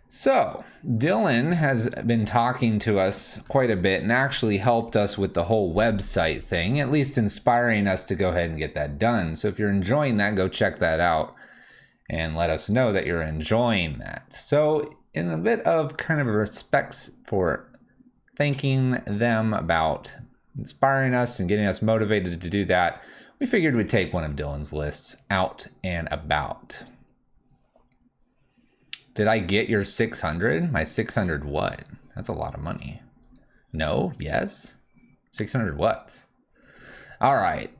So, Dylan has been talking to us quite a bit and actually helped us with the whole website thing, at least inspiring us to go ahead and get that done. So, if you're enjoying that, go check that out and let us know that you're enjoying that. So, in a bit of kind of respects for thanking them about inspiring us and getting us motivated to do that, we figured we'd take one of Dylan's lists out and about. Did I get your 600? My 600 what? That's a lot of money. No? Yes? 600 what? All right.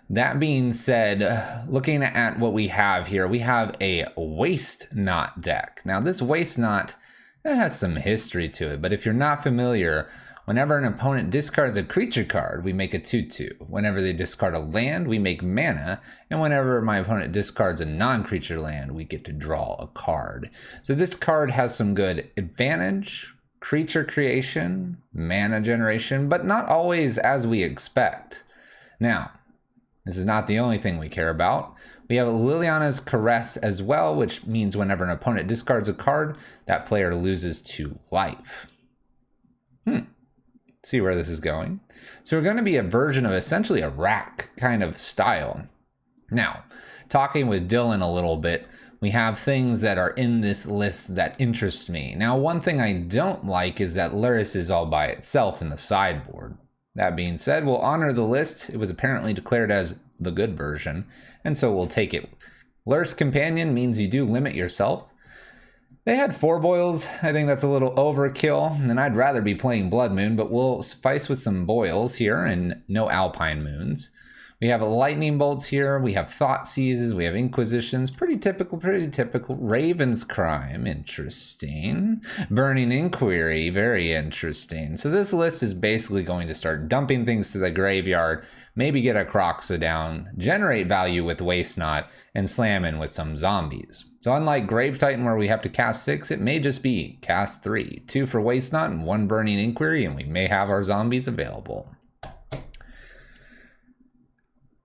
That being said, looking at what we have here, we have a waste knot deck. Now this waste knot, it has some history to it, but if you're not familiar, whenever an opponent discards a creature card, we make a 2/2. Whenever they discard a land, we make mana. And whenever my opponent discards a non-creature land, we get to draw a card. So this card has some good advantage, creature creation, mana generation, but not always as we expect. Now, this is not the only thing we care about. We have Liliana's Caress as well, which means whenever an opponent discards a card, that player loses 2 life. See where this is going. So we're going to be a version of essentially a rack kind of style. Now, talking with Dylan a little bit, we have things that are in this list that interest me. Now, one thing I don't like is that Luris is all by itself in the sideboard. That being said, we'll honor the list. It was apparently declared as the good version, and so we'll take it. Luris Companion means you do limit yourself. They had 4 boils. I think that's a little overkill, and I'd rather be playing Blood Moon, but we'll suffice with some boils here and no Alpine Moons. We have lightning bolts here. We have thought seizes. We have inquisitions. Pretty typical, pretty typical. Raven's Crime, interesting. Burning Inquiry, very interesting. So this list is basically going to start dumping things to the graveyard, maybe get a Croxa down, generate value with Waste Knot, and slam in with some zombies. So unlike Grave Titan where we have to cast 6, it may just be cast 3. 2 for Waste Knot and 1 Burning Inquiry, and we may have our zombies available.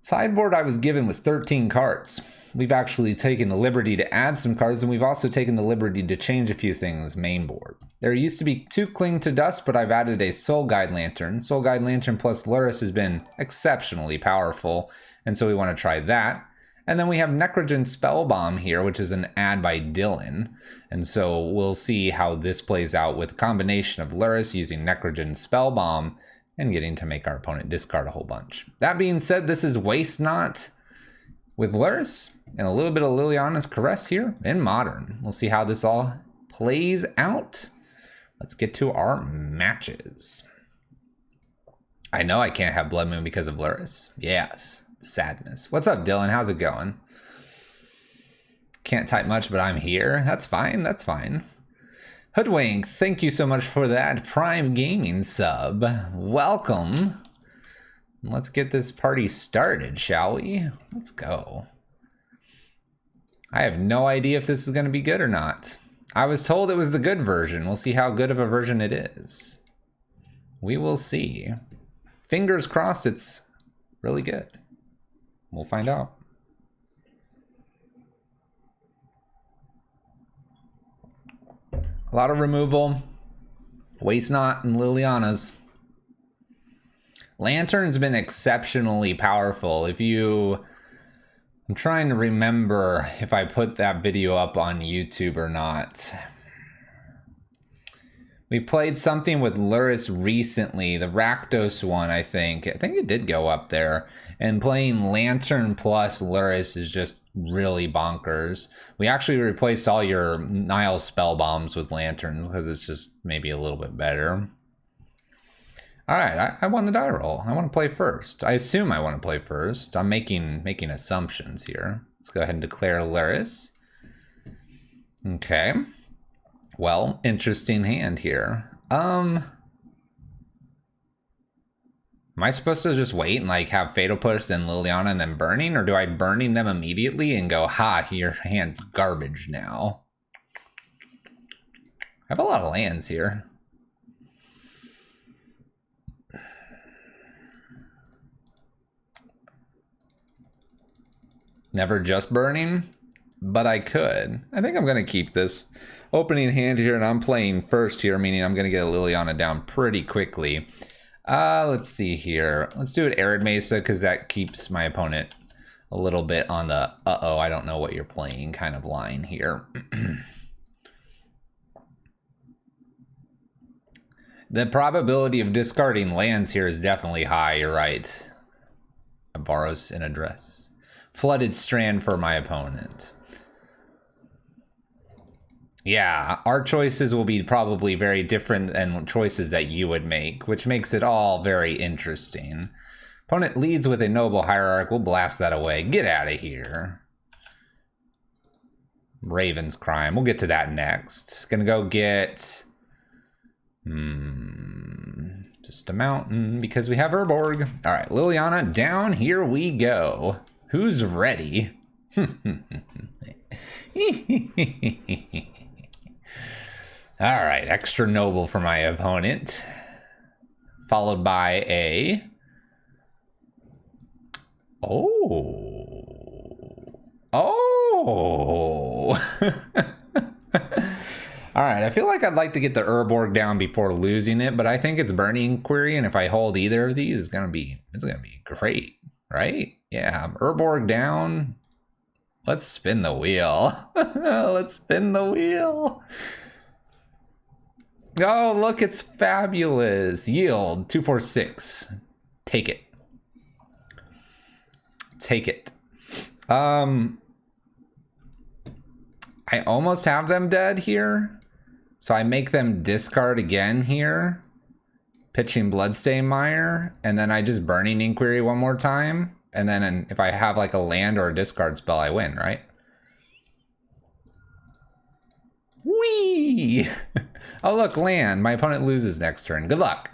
Sideboard I was given was 13 cards. We've actually taken the liberty to add some cards, and we've also taken the liberty to change a few things main board. There used to be 2 Cling to Dust, but I've added a Soul Guide Lantern. Soul Guide Lantern plus Luris has been exceptionally powerful, and so we want to try that. And then we have Necrogen Spellbomb here, which is an add by Dylan. And so we'll see how this plays out with a combination of Luris using Necrogen Spellbomb and getting to make our opponent discard a whole bunch. That being said, this is Waste Knot with Luris and a little bit of Liliana's Caress here in Modern. We'll see how this all plays out. Let's get to our matches. I know I can't have Blood Moon because of Luris. Yes, sadness. What's up, Dylan? How's it going? Can't type much, but I'm here. That's fine, that's fine. Hoodwink, thank you so much for that Prime Gaming sub. Welcome. Let's get this party started, shall we? Let's go. I have no idea if this is going to be good or not. I was told it was the good version. We'll see how good of a version it is. We will see. Fingers crossed it's really good. We'll find out. A lot of removal. Waste Knot and Liliana's. Lantern's been exceptionally powerful. I'm trying to remember if I put that video up on YouTube or not. We played something with Luris recently, the Rakdos one, I think. I think it did go up there. And playing Lantern plus Luris is just really bonkers. We actually replaced all your Nile spell bombs with Lanterns because it's just maybe a little bit better. All right, I won the die roll. I want to play first. I assume I want to play first. I'm making assumptions here. Let's go ahead and declare Luris. Okay. Well, interesting hand here. Am I supposed to just wait and like have Fatal Push then Liliana and then Burning? Or do I Burning them immediately and go, ha, your hand's garbage now? I have a lot of lands here. Never just Burning? but I could. I think I'm going to keep this opening hand here, and I'm playing first here, meaning I'm going to get Liliana down pretty quickly. Let's see here. Let's do it Arid Mesa, because that keeps my opponent a little bit on the uh-oh, I don't know what you're playing kind of line here. The probability of discarding lands here is definitely high, you're right. Boros in address. Flooded Strand for my opponent. Yeah, our choices will be probably very different than choices that you would make, which makes it all very interesting. Opponent leads with a Noble Hierarch. We'll blast that away. Get out of here. Raven's Crime. We'll get to that next. Gonna go get... just a mountain, because we have Urborg. All right, Liliana, down. Here we go. Who's ready? All right, extra noble for my opponent. Followed by a... Oh. All right, I feel like I'd like to get the Urborg down before losing it, but I think it's Burning Query, and if I hold either of these, it's gonna be great, right? Yeah, Urborg down. Let's spin the wheel. Let's spin the wheel. Oh, look, it's fabulous. Yield 246. Take it. Take it. I almost have them dead here. So I make them discard again here. Pitching Bloodstain Mire. And then I just Burning Inquiry one more time. And then if I have like a land or a discard spell, I win, right? Whee! Oh, look, land. My opponent loses next turn. Good luck.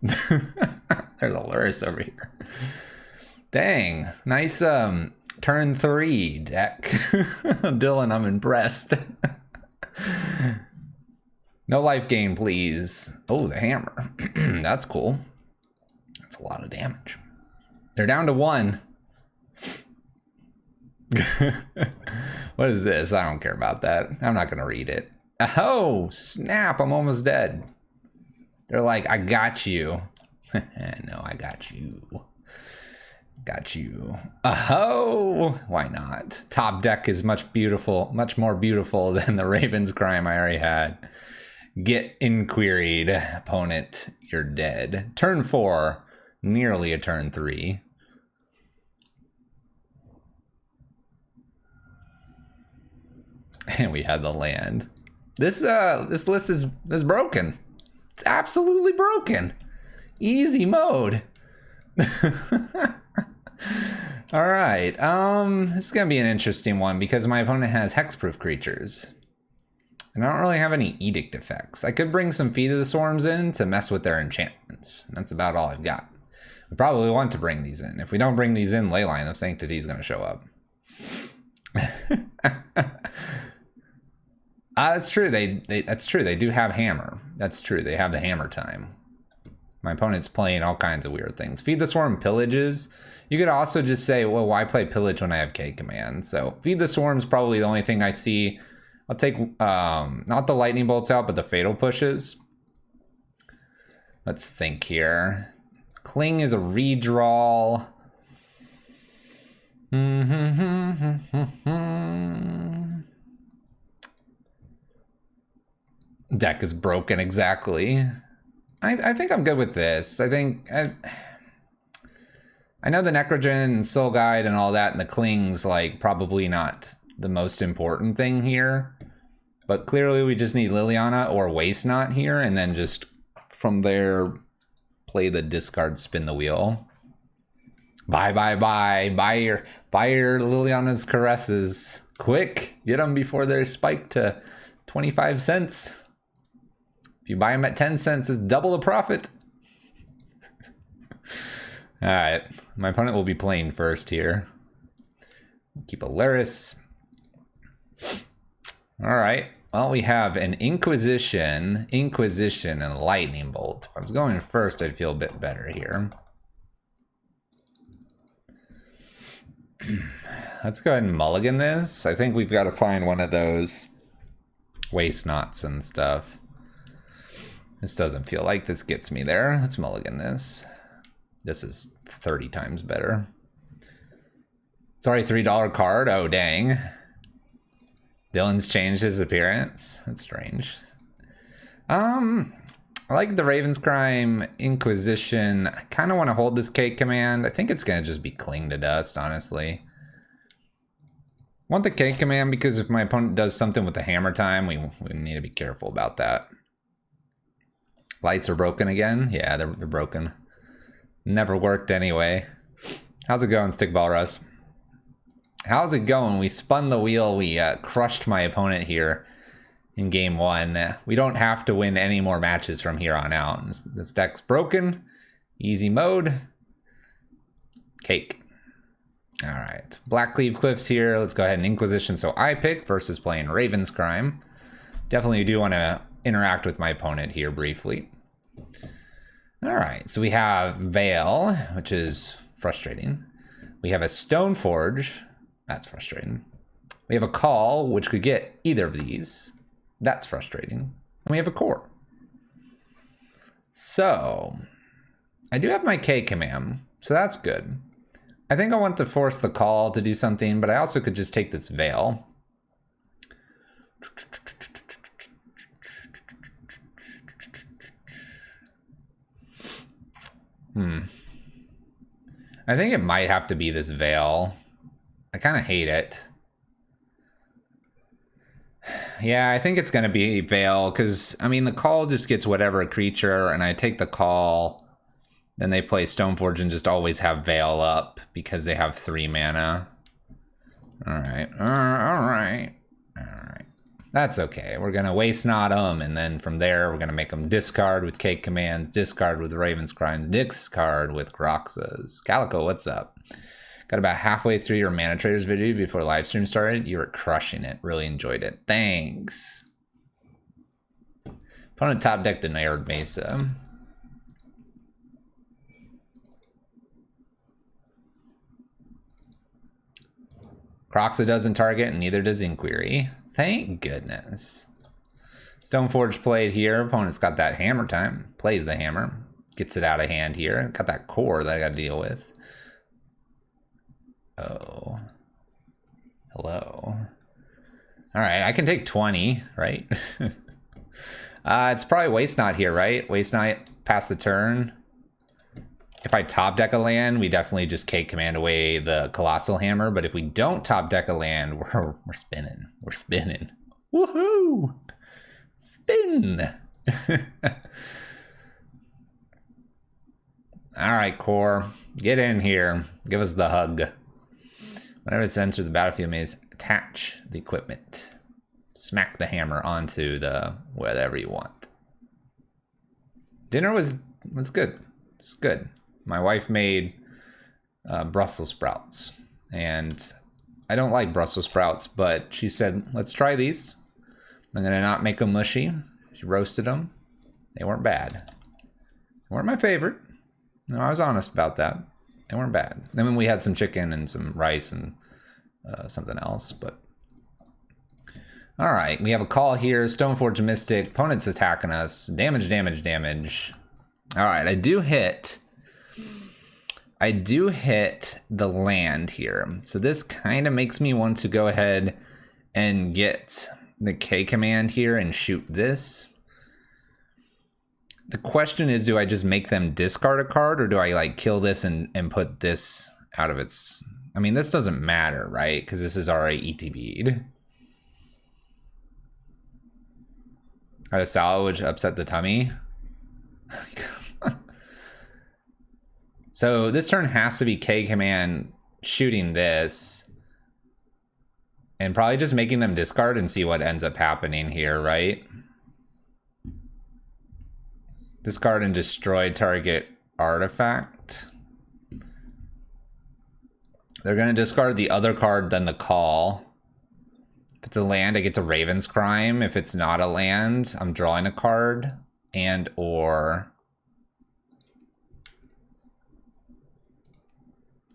There's a Luris over here. Dang. Nice turn 3 deck. Dylan, I'm impressed. No life gain, please. Oh, the hammer. That's cool. That's a lot of damage. They're down to 1. What is this? I don't care about that. I'm not going to read it. Oh, snap. I'm almost dead. They're like, I got you. No, I got you. Got you. Oh, why not? Top deck is much more beautiful than the Raven's Crime I already had. Get inquiried, opponent. You're dead. Turn 4, nearly a turn 3. And we had the land. This list is broken. It's absolutely broken. Easy mode. All right. This is gonna be an interesting one because my opponent has hexproof creatures. And I don't really have any edict effects. I could bring some Feed of the Swarms in to mess with their enchantments. And that's about all I've got. We probably want to bring these in. If we don't bring these in, Leyline of Sanctity is going to show up. That's true. That's true. They do have hammer. That's true. They have the hammer time. My opponent's playing all kinds of weird things. Feed the Swarm pillages. You could also just say, well, why play pillage when I have K command? So Feed the Swarm is probably the only thing I see. I'll take not the lightning bolts out, but the fatal pushes. Let's think here. Cling is a redraw. Deck is broken, exactly. I think I'm good with this. I know the Necrogen and Soul Guide and all that, and the Cling's like probably not the most important thing here. But clearly we just need Liliana or Waste Not here, and then just from there play the discard, spin the wheel. Buy. Buy your Liliana's Caresses. Quick, get them before they're spiked to 25 cents. If you buy them at 10 cents, it's double the profit. All right, my opponent will be playing first here. Keep a Luris. All right, well, we have an Inquisition, and a Lightning Bolt. If I was going first, I'd feel a bit better here. Let's go ahead and mulligan this. I think we've got to find one of those waste knots and stuff. This doesn't feel like this gets me there. Let's mulligan this. This is 30 times better. Sorry, $3 card. Oh, dang. Dylan's changed his appearance. That's strange. I like the Ravenscrime Inquisition. I kind of want to hold this K command. I think it's going to just be Cling to Dust, honestly. I want the K command because if my opponent does something with the hammer time, we need to be careful about that. Lights are broken again? Yeah, they're broken. Never worked anyway. How's it going, Stickball Russ? How's it going? We spun the wheel. We crushed my opponent here in game 1. We don't have to win any more matches from here on out. This deck's broken. Easy mode. Cake. All right, Blackcleave Cliffs here. Let's go ahead and Inquisition. So I pick versus playing Ravenscrime. Definitely do want to interact with my opponent here briefly. All right, so we have Veil, which is frustrating. We have a Stoneforge. That's frustrating. We have a Call, which could get either of these. That's frustrating. And we have a Core. So I do have my K command, so that's good. I think I want to force the Call to do something, but I also could just take this Veil. I think it might have to be this Veil. I kind of hate it. Yeah, I think it's going to be Veil, because, I mean, the Call just gets whatever creature, and I take the Call. Then they play Stoneforge and just always have Veil up because they have 3 mana. Alright. That's okay. We're going to Waste Not them, and then from there, we're going to make them discard with K commands, discard with Ravenscrimes, discard with Groxas. Calico, what's up? Got about halfway through your Mana Traders video before live stream started. You were crushing it. Really enjoyed it. Thanks. Opponent top decked an Arid Mesa. Croxa doesn't target, and neither does Inquiry. Thank goodness. Stoneforge played here. Opponent's got that hammer time. Plays the hammer. Gets it out of hand here. Got that core that I got to deal with. Oh. Hello. All right, I can take 20, right? It's probably Waste Not here, right? Waste Not past the turn. If I top deck a land, we definitely just K command away the Colossal Hammer. But if we don't top deck a land, we're spinning. We're spinning. Woohoo! Spin! All right, Core. Get in here. Give us the hug. Whenever it enters the battlefield, may attach the equipment. Smack the hammer onto the whatever you want. Dinner was good. It's good. My wife made Brussels sprouts, and I don't like Brussels sprouts, but she said, let's try these. I'm gonna not make them mushy. She roasted them. They weren't bad. They weren't my favorite. No, I was honest about that. They weren't bad. Then we had some chicken and some rice and something else, but. All right, we have a Call here. Stoneforge Mystic. Opponent's attacking us. Damage, damage, damage. All right, I do hit the land here. So this kind of makes me want to go ahead and get the K command here and shoot this. The question is, do I just make them discard a card, or do I like kill this and put this out of its... I mean, this doesn't matter, right? Because this is already ETB'd. Had a salvage upset the tummy. So this turn has to be K command shooting this. And probably just making them discard and see what ends up happening here, right? Discard and destroy target artifact. They're going to discard the other card, then the Call. If it's a land, I get to Ravenscrime. If it's not a land, I'm drawing a card and or...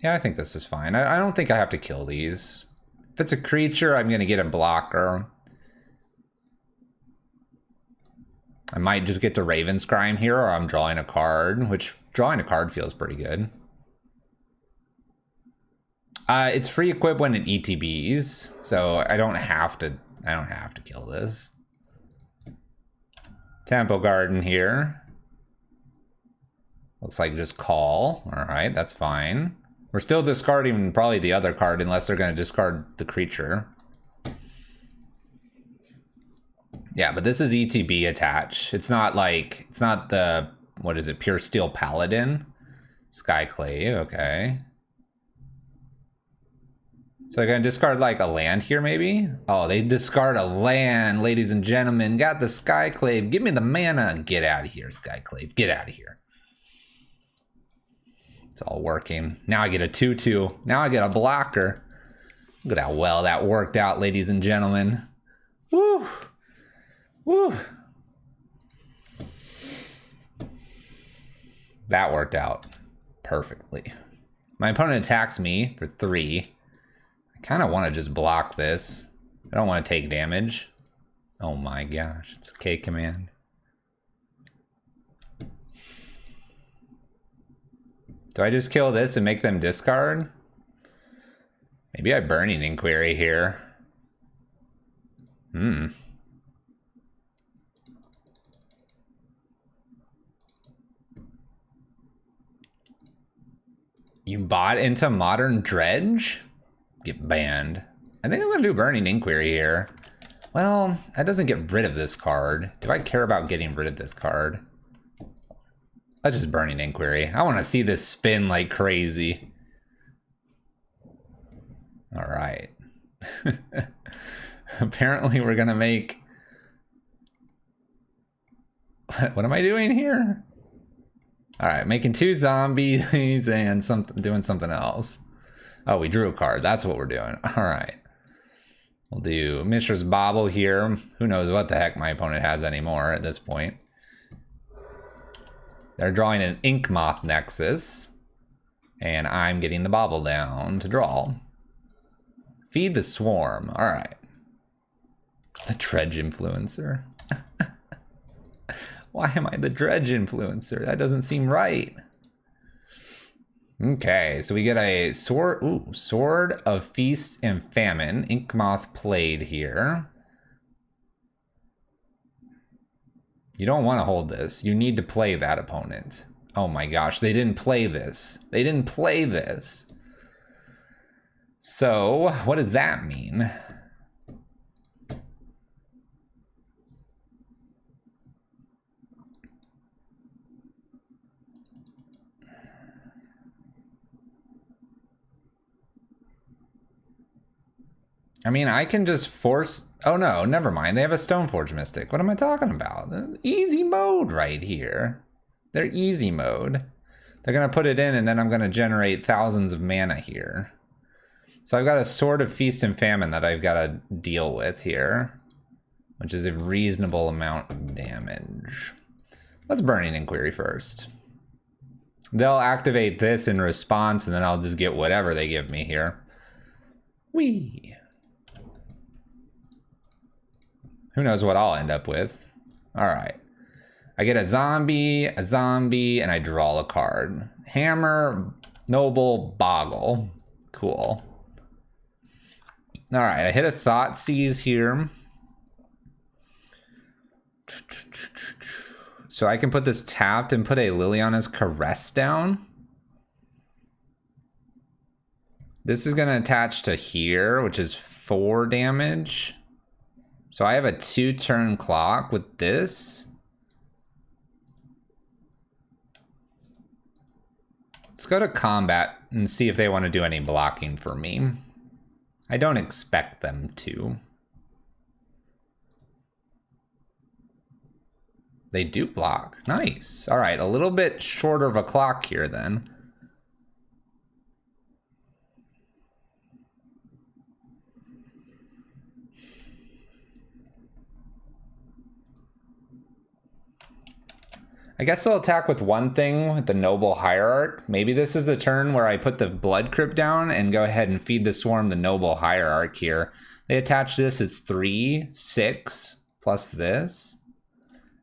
Yeah, I think this is fine. I don't think I have to kill these. If it's a creature, I'm going to get a blocker. I might just get to Ravenscrime here, or I'm drawing a card, which drawing a card feels pretty good. It's free equip when it ETBs, so I don't have to kill this. Temple Garden here. Looks like just call. All right, that's fine. We're still discarding probably the other card unless they're going to discard the creature. Yeah, but this is ETB attach. It's not the, what is it, Pure Steel Paladin? Skyclave, okay. So I'm going to discard like a land here maybe? Oh, they discard a land, ladies and gentlemen. Got the Skyclave. Give me the mana. Get out of here, Skyclave. Get out of here. It's all working. Now I get a 2/2. Now I get a blocker. Look at how well that worked out, ladies and gentlemen. Woo! Woo! That worked out perfectly. My opponent attacks me for 3. I kind of want to just block this. I don't want to take damage. Oh my gosh, it's a K command. Do I just kill this and make them discard? Maybe I Burning Inquiry here. You bought into Modern Dredge? Get banned. I think I'm gonna do Burning Inquiry here. Well, that doesn't get rid of this card. Do I care about getting rid of this card? Let's just Burning Inquiry. I want to see this spin like crazy. All right. Apparently we're gonna make... What am I doing here? All right, making 2 zombies and doing something else. Oh, we drew a card. That's what we're doing. All right. We'll do Mishra's Bauble here. Who knows what the heck my opponent has anymore at this point. They're drawing an Ink Moth Nexus. And I'm getting the Bauble down to draw. Feed the Swarm. All right. The Dredge Influencer. Why am I the Dredge Influencer? That doesn't seem right. Okay, so we get a sword. Ooh, Sword of Feast and Famine. Inkmoth played here. You don't want to hold this. You need to play that opponent. Oh my gosh, they didn't play this. They didn't play this. So, what does that mean? I mean, I can just force... Oh no, never mind. They have a Stoneforge Mystic. What am I talking about? Easy mode right here. They're easy mode. They're going to put it in and then I'm going to generate thousands of mana here. So I've got a Sword of Feast and Famine that I've got to deal with here, which is a reasonable amount of damage. Let's Burning Inquiry first. They'll activate this in response and then I'll just get whatever they give me here. Whee! Who knows what I'll end up with. All right. I get a zombie, and I draw a card. Hammer, Noble, Boggle. Cool. All right, I hit a Thoughtseize here. So I can put this tapped and put a Liliana's Caress down. This is going to attach to here, which is 4 damage. So I have a 2-turn clock with this. Let's go to combat and see if they want to do any blocking for me. I don't expect them to. They do block. Nice. All right, a little bit shorter of a clock here then. I guess they'll attack with one thing with the Noble Hierarch. Maybe this is the turn where I put the Blood Crypt down and go ahead and feed the Swarm the Noble Hierarch here. They attach this, it's 3, 6, plus this.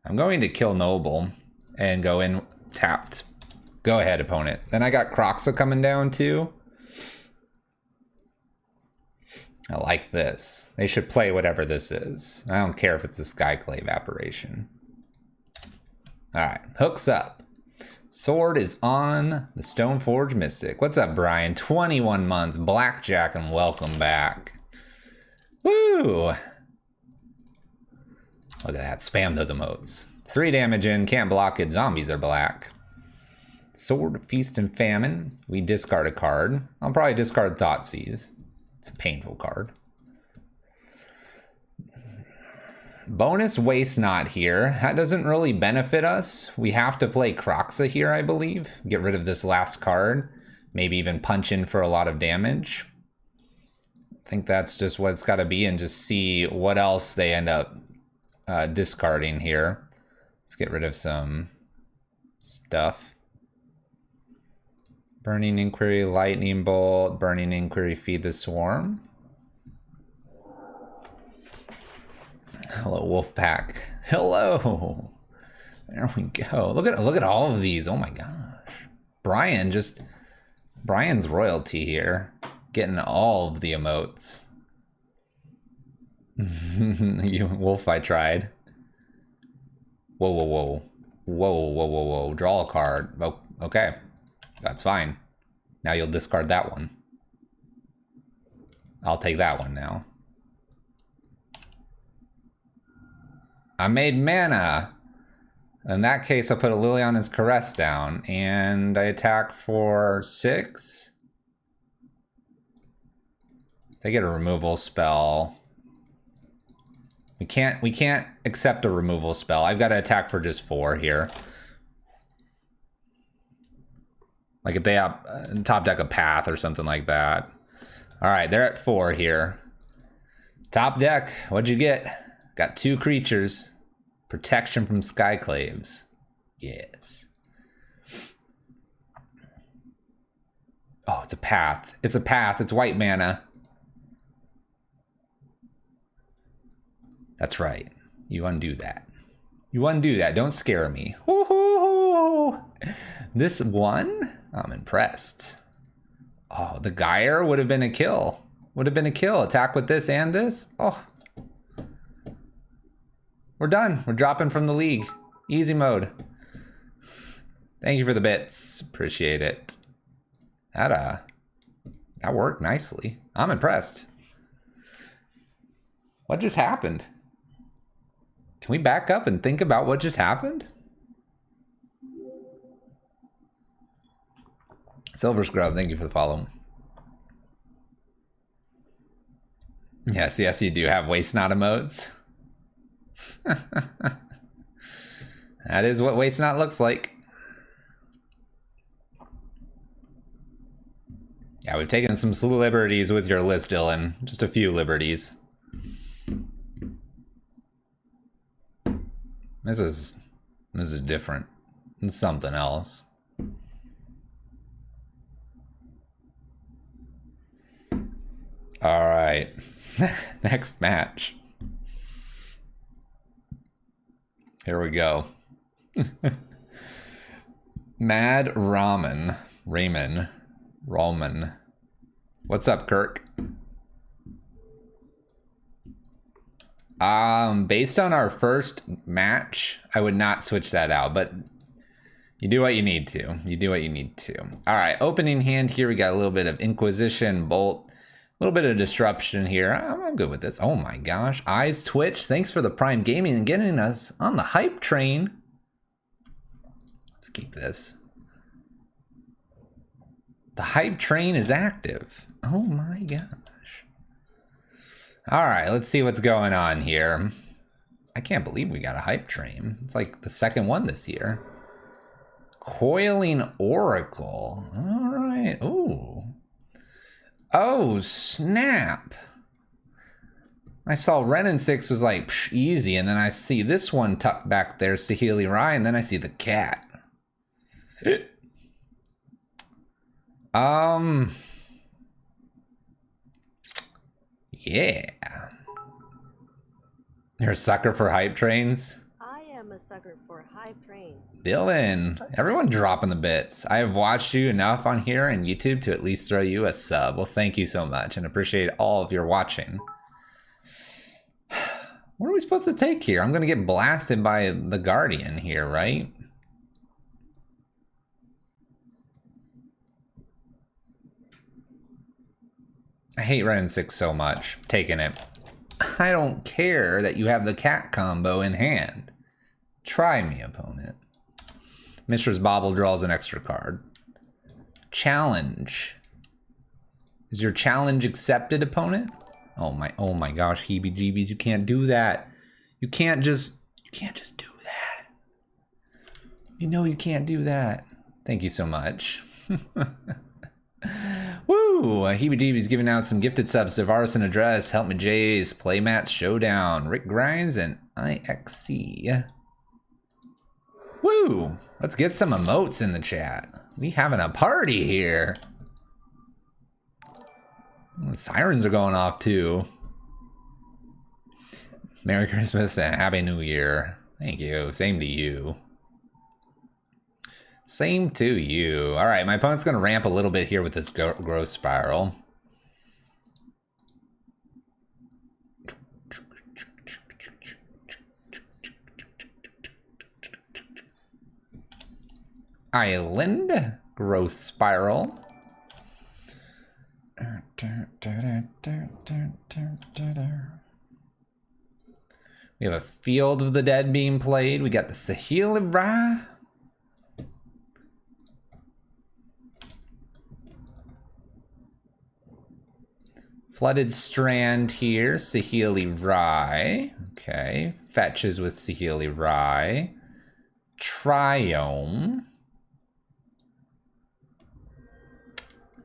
I'm going to kill Noble and go in tapped. Go ahead, opponent. Then I got Kroxa coming down too. I like this. They should play whatever this is. I don't care if it's a Skyclave apparition. Alright, hooks up. Sword is on the Stoneforge Mystic. What's up, Brian? 21 months, Blackjack, and welcome back. Woo! Look at that, spam those emotes. 3 damage in, can't block it, zombies are black. Sword, Feast, and Famine. We discard a card. I'll probably discard Thoughtseize. It's a painful card. Bonus Waste Not here. That doesn't really benefit us. We have to play Kroxa here, I believe. Get rid of this last card. Maybe even punch in for a lot of damage. I think that's just what it's got to be, and just see what else they end up discarding here. Let's get rid of some stuff. Burning Inquiry, Lightning Bolt, Burning Inquiry, Feed the Swarm. Hello, Wolfpack. Hello. There we go. Look at all of these. Oh my gosh. Brian's royalty here. Getting all of the emotes. You Wolf, I tried. Whoa, whoa, whoa. Whoa, whoa, whoa, whoa. Draw a card. Oh, okay. That's fine. Now you'll discard that one. I'll take that one now. I made mana. In that case, I'll put a Liliana's Caress down, and I attack for 6. They get a removal spell. We can't accept a removal spell. I've got to attack for just 4 here. Like if they have top deck a Path or something like that. All right, they're at 4 here. Top deck, what'd you get? Got 2 creatures. Protection from Skyclaves. Yes. Oh, it's a Path. It's a Path. It's white mana. That's right. You undo that. You undo that. Don't scare me. Woo-hoo-hoo. This one? I'm impressed. Oh, the Gyre would have been a kill. Would have been a kill. Attack with this and this. Oh. We're done. We're dropping from the league. Easy mode. Thank you for the bits. Appreciate it. That worked nicely. I'm impressed. What just happened? Can we back up and think about what just happened? Silver Scrub, thank you for the follow. Yes, you do have Waste Not emotes. That is what Waste Not looks like. Yeah, we've taken some liberties with your list, Dylan. Just a few liberties. This is different. It's something else. All right. Next match. Here we go. Mad Ramen. Ramen. What's up, Kirk? Based on our first match, I would not switch that out, but you do what you need to. You do what you need to. All right, opening hand here, we got a little bit of Inquisition, Bolt, a little bit of Disruption here. I'm good with this. Oh my gosh, Eyes Twitch, thanks for the Prime Gaming and getting us on the hype train. Let's keep this. The hype train is active. Oh my gosh. All right, let's see what's going on here. I can't believe we got a hype train. It's like the second one this year. Coiling Oracle. All right. Ooh. Oh, snap. I saw Renin 6 was like psh, easy, and then I see this one tucked back there, Saheeli Rai, and then I see the cat. Yeah. You're a sucker for hype trains? I am a sucker for hype trains. Dylan, everyone dropping the bits. I have watched you enough on here and YouTube to at least throw you a sub. Well, thank you so much and appreciate all of your watching. What are we supposed to take here? I'm going to get blasted by the Guardian here, right? I hate Ren 6 so much. Taking it. I don't care that you have the cat combo in hand. Try me, opponent. Mistress Bobble draws an extra card. Challenge. Is your challenge accepted, opponent? Oh my gosh, heebie-jeebies, you can't do that. You can't just do that. You know you can't do that. Thank you so much. Woo! Heebie-jeebies giving out some gifted subs to Varus Address, Help Me Jays, Playmats Showdown, Rick Grimes, and IXC. Woo! Let's get some emotes in the chat. We having a party here. Sirens are going off too. Merry Christmas and Happy New Year. Thank you. Same to you. Same to you. All right, my opponent's going to ramp a little bit here with this growth spiral. Island growth spiral. We have a Field of the Dead being played. We got the Saheeli Rai. Flooded Strand here, Saheeli Rai. Okay, fetches with Saheeli Rai. Triome.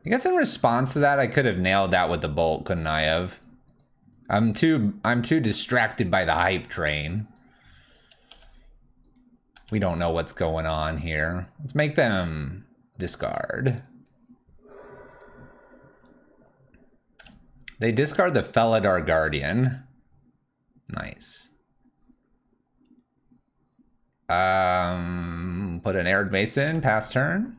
I guess in response to that, I could have nailed that with the bolt, couldn't I have? I'm too distracted by the hype train. We don't know what's going on here. Let's make them discard. They discard the Felidar Guardian. Nice. Put an Arid Mason, pass turn.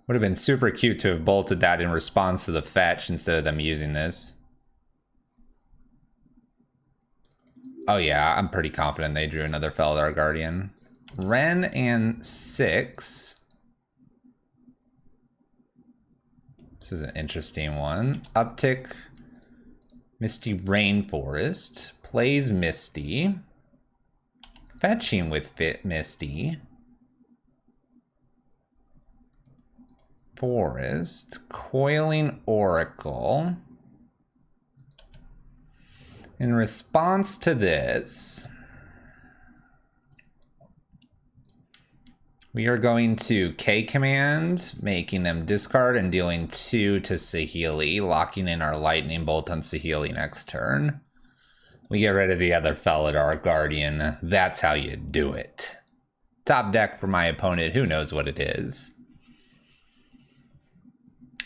Would have been super cute to have bolted that in response to the fetch instead of them using this. Oh yeah, I'm pretty confident they drew another Felidar Guardian. Ren and 6. This is an interesting one. Uptick, Misty Rainforest. Plays Misty. Fetching with Fit Misty. Forest. Coiling Oracle. In response to this, we are going to K command, making them discard and dealing 2 to Saheeli, locking in our lightning bolt on Saheeli next turn. We get rid of the other Felidar Guardian. That's how you do it. Top deck for my opponent, who knows what it is.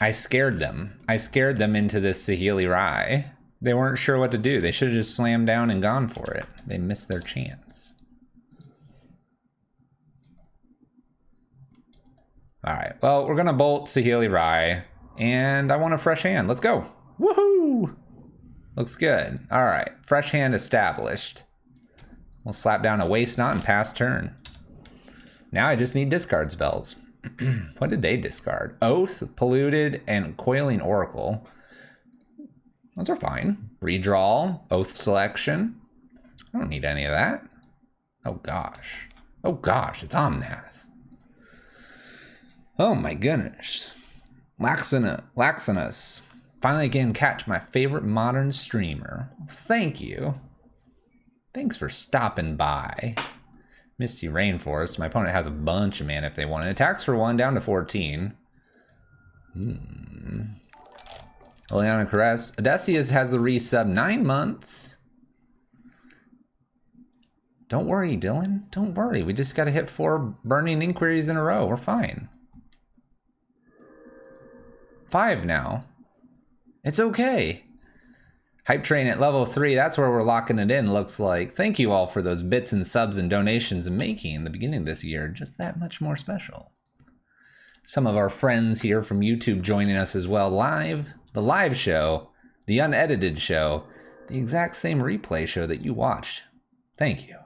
I scared them. I scared them into this Saheeli Rai. They weren't sure what to do. They should have just slammed down and gone for it. They missed their chance. All right, well, we're gonna bolt Saheeli Rai, and I want a fresh hand. Let's go. Woohoo! Looks good. All right, fresh hand established. We'll slap down a Waste Not and pass turn. Now I just need discard spells. What did they discard? Oath, Polluted, and Coiling Oracle. Those are fine. Redraw, Oath Selection. I don't need any of that. Oh gosh. Oh gosh, it's Omnath. Oh my goodness. Laxinus. Finally can catch my favorite modern streamer. Thank you. Thanks for stopping by. Misty Rainforest. My opponent has a bunch of mana if they want. It attacks for 1 down to 14. Liliana Caress. Odysseus has the resub 9 months. Don't worry, Dylan. Don't worry. We just got to hit 4 burning inquiries in a row. We're fine. 5 now. It's okay. Hype Train at level 3. That's where we're locking it in, looks like. Thank you all for those bits and subs and donations and making the beginning of this year just that much more special. Some of our friends here from YouTube joining us as well live. The live show, the unedited show, the exact same replay show that you watched. Thank you.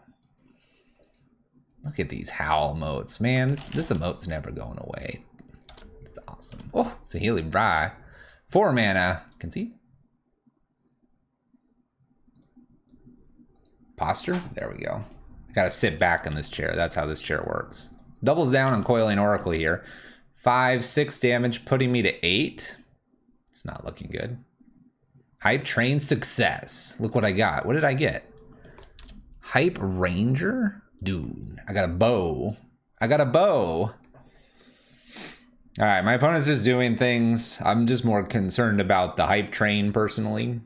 Look at these howl emotes, man. This emote's never going away. It's awesome. Oh, Sahili Bry. 4 mana. Concede. Posture. There we go. I gotta sit back in this chair. That's how this chair works. Doubles down on Coiling Oracle here. 5, 6 damage, putting me to 8. It's not looking good. Hype Train success. Look what I got. What did I get? Hype Ranger? Dude, I got a bow. I got a bow. All right, my opponent's just doing things. I'm just more concerned about the Hype Train personally.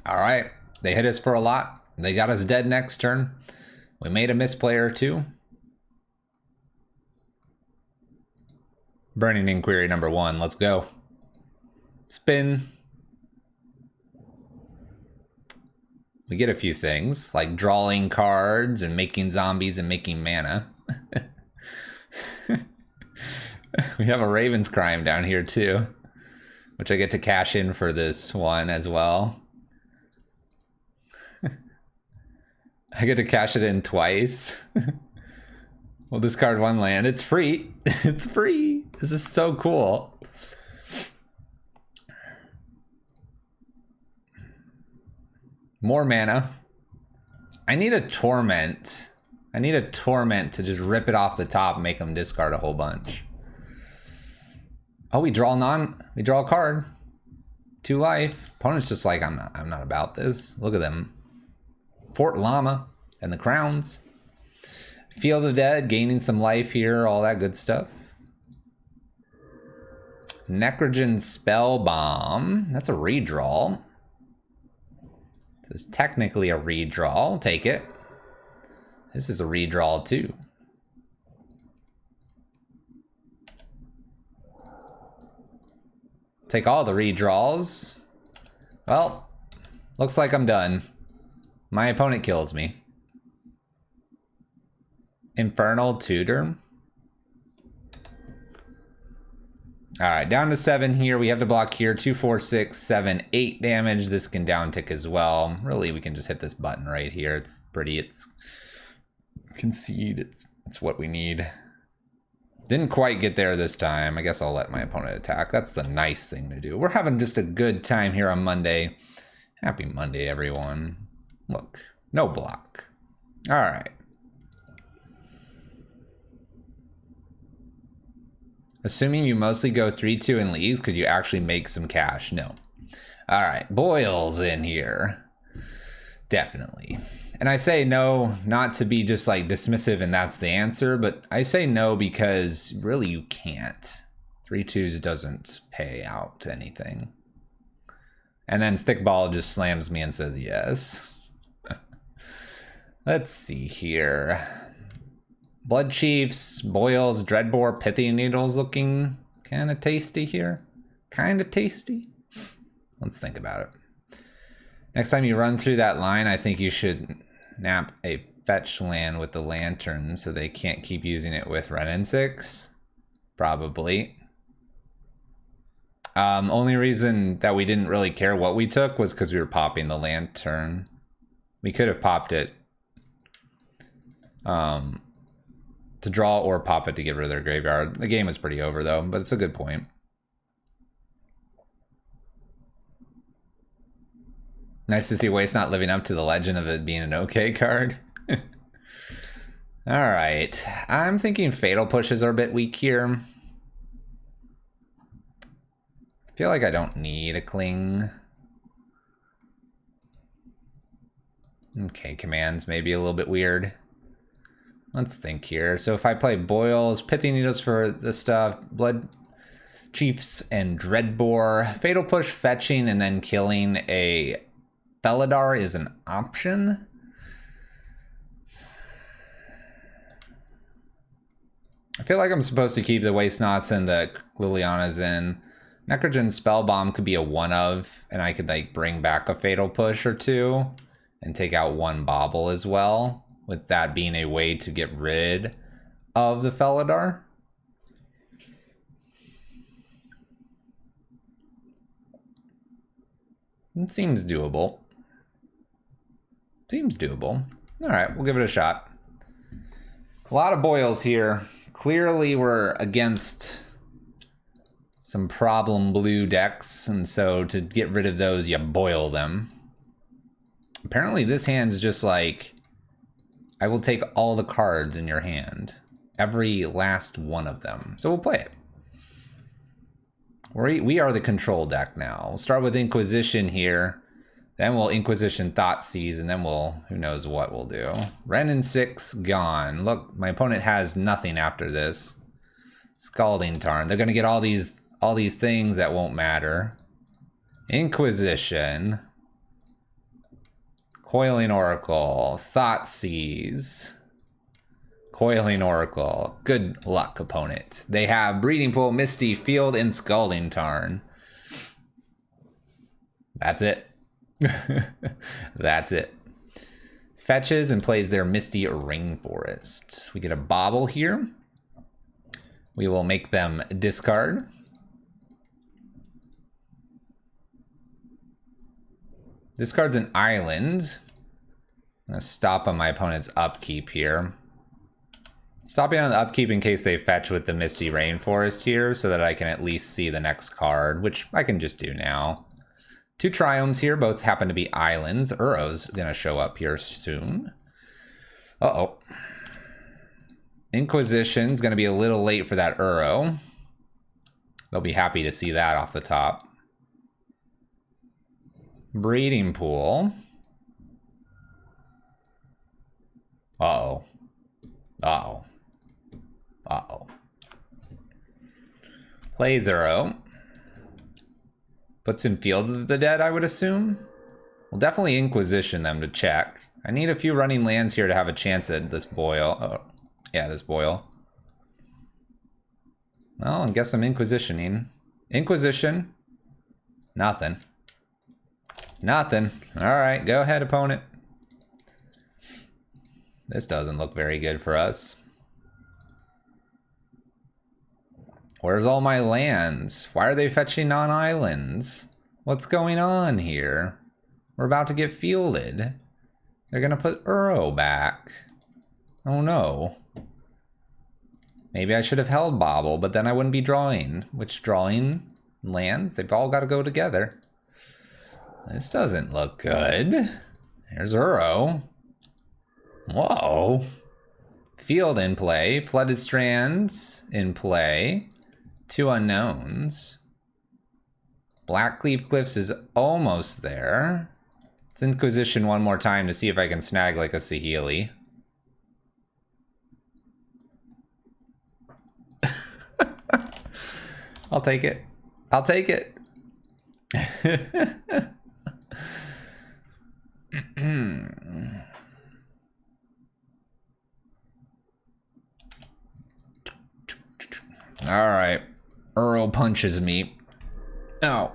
All right, they hit us for a lot. They got us dead next turn. We made a misplay or 2. Burning Inquiry number 1, let's go. Spin. We get a few things, like drawing cards and making zombies and making mana. We have a Raven's Crime down here too, which I get to cash in for this one as well. I get to cash it in twice. We'll discard 1 land. It's free. It's free. This is so cool. More mana. I need a Torment. I need a Torment to just rip it off the top and make them discard a whole bunch. Oh, we draw a card. 2 life. Opponent's just like, I'm not about this. Look at them. Fort Llama and the Crowns. Feel the Dead, gaining some life here, all that good stuff. Necrogen Spell Bomb. That's a redraw. So it's technically a redraw. I'll take it. This is a redraw too. Take all the redraws. Well, looks like I'm done. My opponent kills me. Infernal Tutor. All right, down to 7 here. We have to block here. 2, 4, 6, 7, 8 damage. This can down tick as well. Really, we can just hit this button right here. It's pretty. It's concede. It's what we need. Didn't quite get there this time. I guess I'll let my opponent attack. That's the nice thing to do. We're having just a good time here on Monday. Happy Monday, everyone. Look, no block. All right. Assuming you mostly go 3-2 in leagues, could you actually make some cash? No. All right, Boyle's in here. Definitely. And I say no, not to be just like dismissive and that's the answer, but I say no because really you can't. 3-2s doesn't pay out anything. And then Stickball just slams me and says yes. Let's see here. Blood Chiefs, Boils, Dreadbore, Pithy Needles looking kind of tasty here. Kind of tasty. Let's think about it. Next time you run through that line, I think you should nap a fetch land with the Lantern so they can't keep using it with Ren and 6. Probably. Only reason that we didn't really care what we took was because we were popping the Lantern. We could have popped it to draw or pop it to get rid of their graveyard. The game is pretty over though, but it's a good point. Nice to see Waste not living up to the legend of it being an okay card. All right, I'm thinking Fatal Pushes are a bit weak here. I feel like I don't need a Cling. Okay, commands maybe a little bit weird. Let's think here. So if I play Boils, Pithy Needles for the stuff, Blood Chiefs and Dreadbore, Fatal Push, fetching, and then killing a Felidar is an option. I feel like I'm supposed to keep the Waste Knots and the Lilianas in. Necrogen Spellbomb could be a one of, and I could like bring back a Fatal Push or two and take out one Bobble as well, with that being a way to get rid of the Felidar. It seems doable. Seems doable. All right, we'll give it a shot. A lot of boils here. Clearly we're against some problem blue decks, and so to get rid of those, you boil them. Apparently this hand's just like, I will take all the cards in your hand. Every last one of them. So we'll play it. We are the control deck now. We'll start with Inquisition here. Then we'll Inquisition Thoughtseize, and then we'll, who knows what we'll do. Ren and 6, gone. Look, my opponent has nothing after this. Scalding Tarn. They're gonna get all these things that won't matter. Inquisition. Coiling Oracle. Thoughtseize. Coiling Oracle. Good luck, opponent. They have Breeding Pool, Misty, Field, and Scalding Tarn. That's it. That's it. Fetches and plays their Misty Rainforest. We get a Bobble here. We will make them discard. Discard's an island. I'm gonna stop on my opponent's upkeep here. Stopping on the upkeep in case they fetch with the Misty Rainforest here so that I can at least see the next card, which I can just do now. Two Triomes here, both happen to be islands. Uro's gonna show up here soon. Uh-oh. Inquisition's gonna be a little late for that Uro. They'll be happy to see that off the top. Breeding Pool. Uh-oh. Uh-oh. Uh-oh. Plays Uro. Puts in Field of the Dead, I would assume. We'll definitely Inquisition them to check. I need a few running lands here to have a chance at this boil. Oh, yeah, this boil. Well, I guess I'm Inquisitioning. Inquisition. Nothing. Nothing. Alright, go ahead, opponent. This doesn't look very good for us. Where's all my lands? Why are they fetching non-islands? What's going on here? We're about to get fielded. They're gonna put Uro back. Oh no. Maybe I should have held Bobble, but then I wouldn't be drawing. Which drawing lands? They've all got to go together. This doesn't look good. There's Uro. Whoa. Field in play. Flooded Strands in play. Two unknowns. Blackcleave Cliffs is almost there. Let's Inquisition one more time to see if I can snag like a Saheeli. I'll take it. I'll take it. All right. Uro punches me. Oh.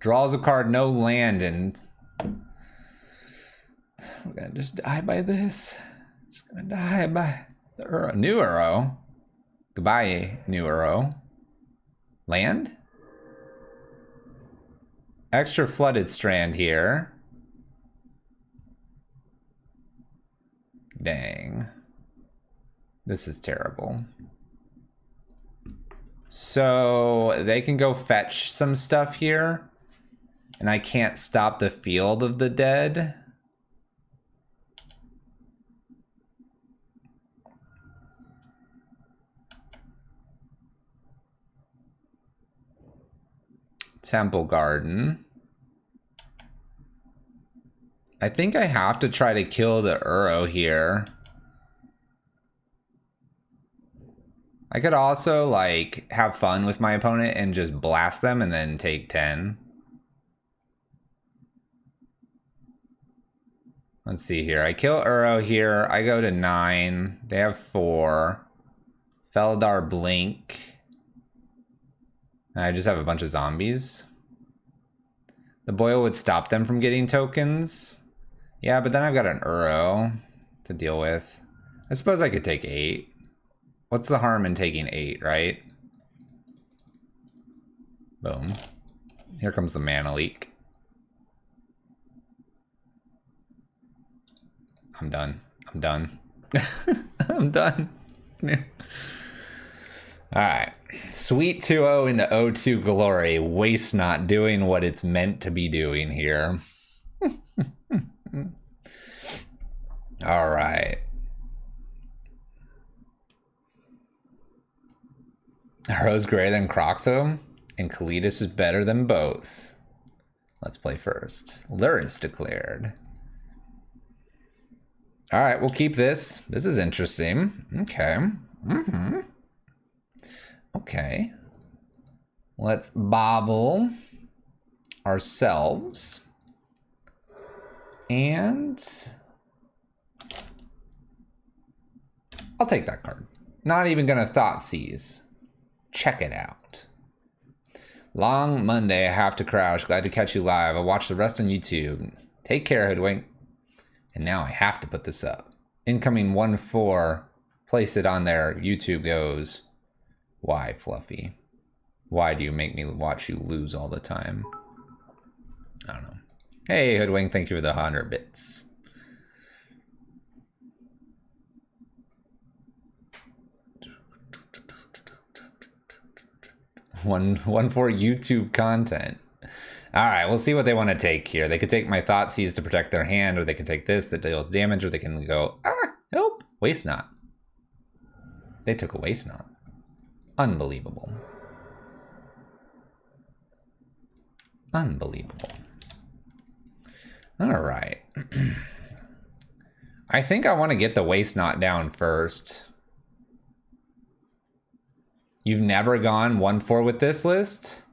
Draws a card, no land, and I'm gonna just die by this. Just gonna die by the Uro. New Uro. Goodbye, new Uro. Land? Extra Flooded Strand here. Dang. This is terrible. So they can go fetch some stuff here, and I can't stop the Field of the Dead. Temple Garden. I think I have to try to kill the Uro here. I could also, like, have fun with my opponent and just blast them and then take 10. Let's see here. I kill Uro here. I go to 9. They have 4. Feldar blink. And I just have a bunch of zombies. The boil would stop them from getting tokens. Yeah, but then I've got an Uro to deal with. I suppose I could take 8. What's the harm in taking 8, right? Boom. Here comes the mana leak. I'm done. I'm done. I'm done. Alright. Sweet 2-0 into 0-2 glory. Waste not doing what it's meant to be doing here. Alright. Rose greater than Croxo, and Kalidas is better than both. Let's play first. Luris declared. Alright, we'll keep this. This is interesting. Okay. Okay. Let's bobble ourselves. And I'll take that card. Not even gonna thought seize. Check it out. Long Monday, I have to crouch. Glad to catch you live. I'll watch the rest on YouTube. Take care, Hoodwink. And now I have to put this up. Incoming 1-4. Place it on there. YouTube goes. Why, Fluffy? Why do you make me watch you lose all the time? I don't know. Hey, Hoodwink, thank you for the 100 bits. One for YouTube content. All right, we'll see what they want to take here. They could take my Thought Seize to protect their hand, or they can take this that deals damage, or they can go, help, Waste Not. They took a Waste Not. Unbelievable. Unbelievable. All right. I think I want to get the Waste Not down first. You've never gone 1-4 with this list?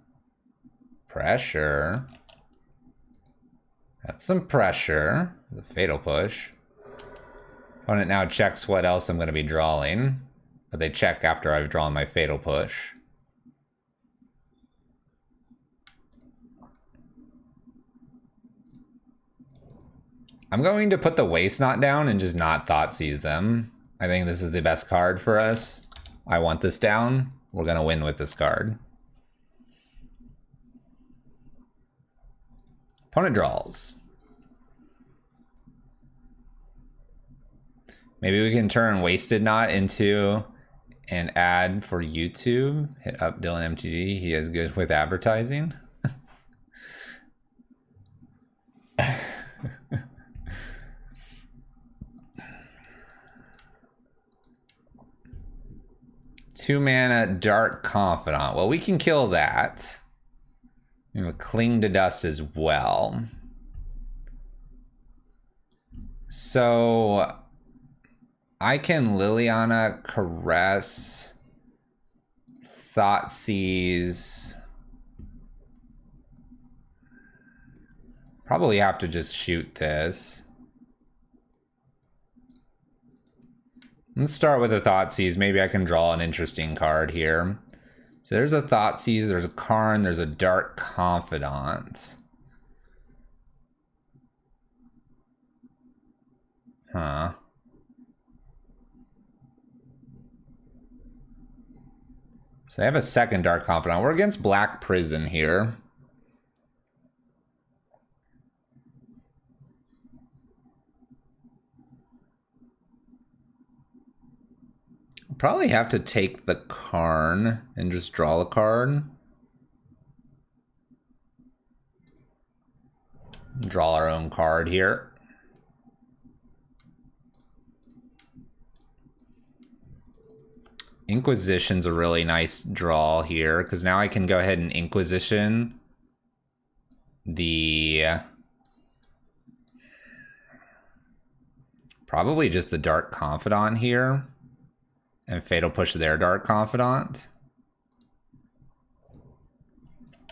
Pressure. That's some pressure. The Fatal Push. Opponent now checks what else I'm going to be drawing. But they check after I've drawn my Fatal Push. I'm going to put the Waste Not down and just not Thought Seize them. I think this is the best card for us. I want this down. We're going to win with this card. Opponent draws. Maybe we can turn Wasted Not into an ad for YouTube. Hit up Dylan MTG. He is good with advertising. Two mana Dark Confidant. Well, we can kill that. We have a Cling to Dust as well. So I can Liliana, Caress, Thought Seize. Probably have to just shoot this. Let's start with a Thought Seize. Maybe I can draw an interesting card here. So there's a Thought Seize, there's a Karn, there's a Dark Confidant. Huh. So I have a second Dark Confidant. We're against Black Prison here. Probably have to take the Karn and just draw a card. Draw our own card here. Inquisition's a really nice draw here, because now I can go ahead and Inquisition the Probably just the Dark Confidant here. And Fatal Push their Dark Confidant.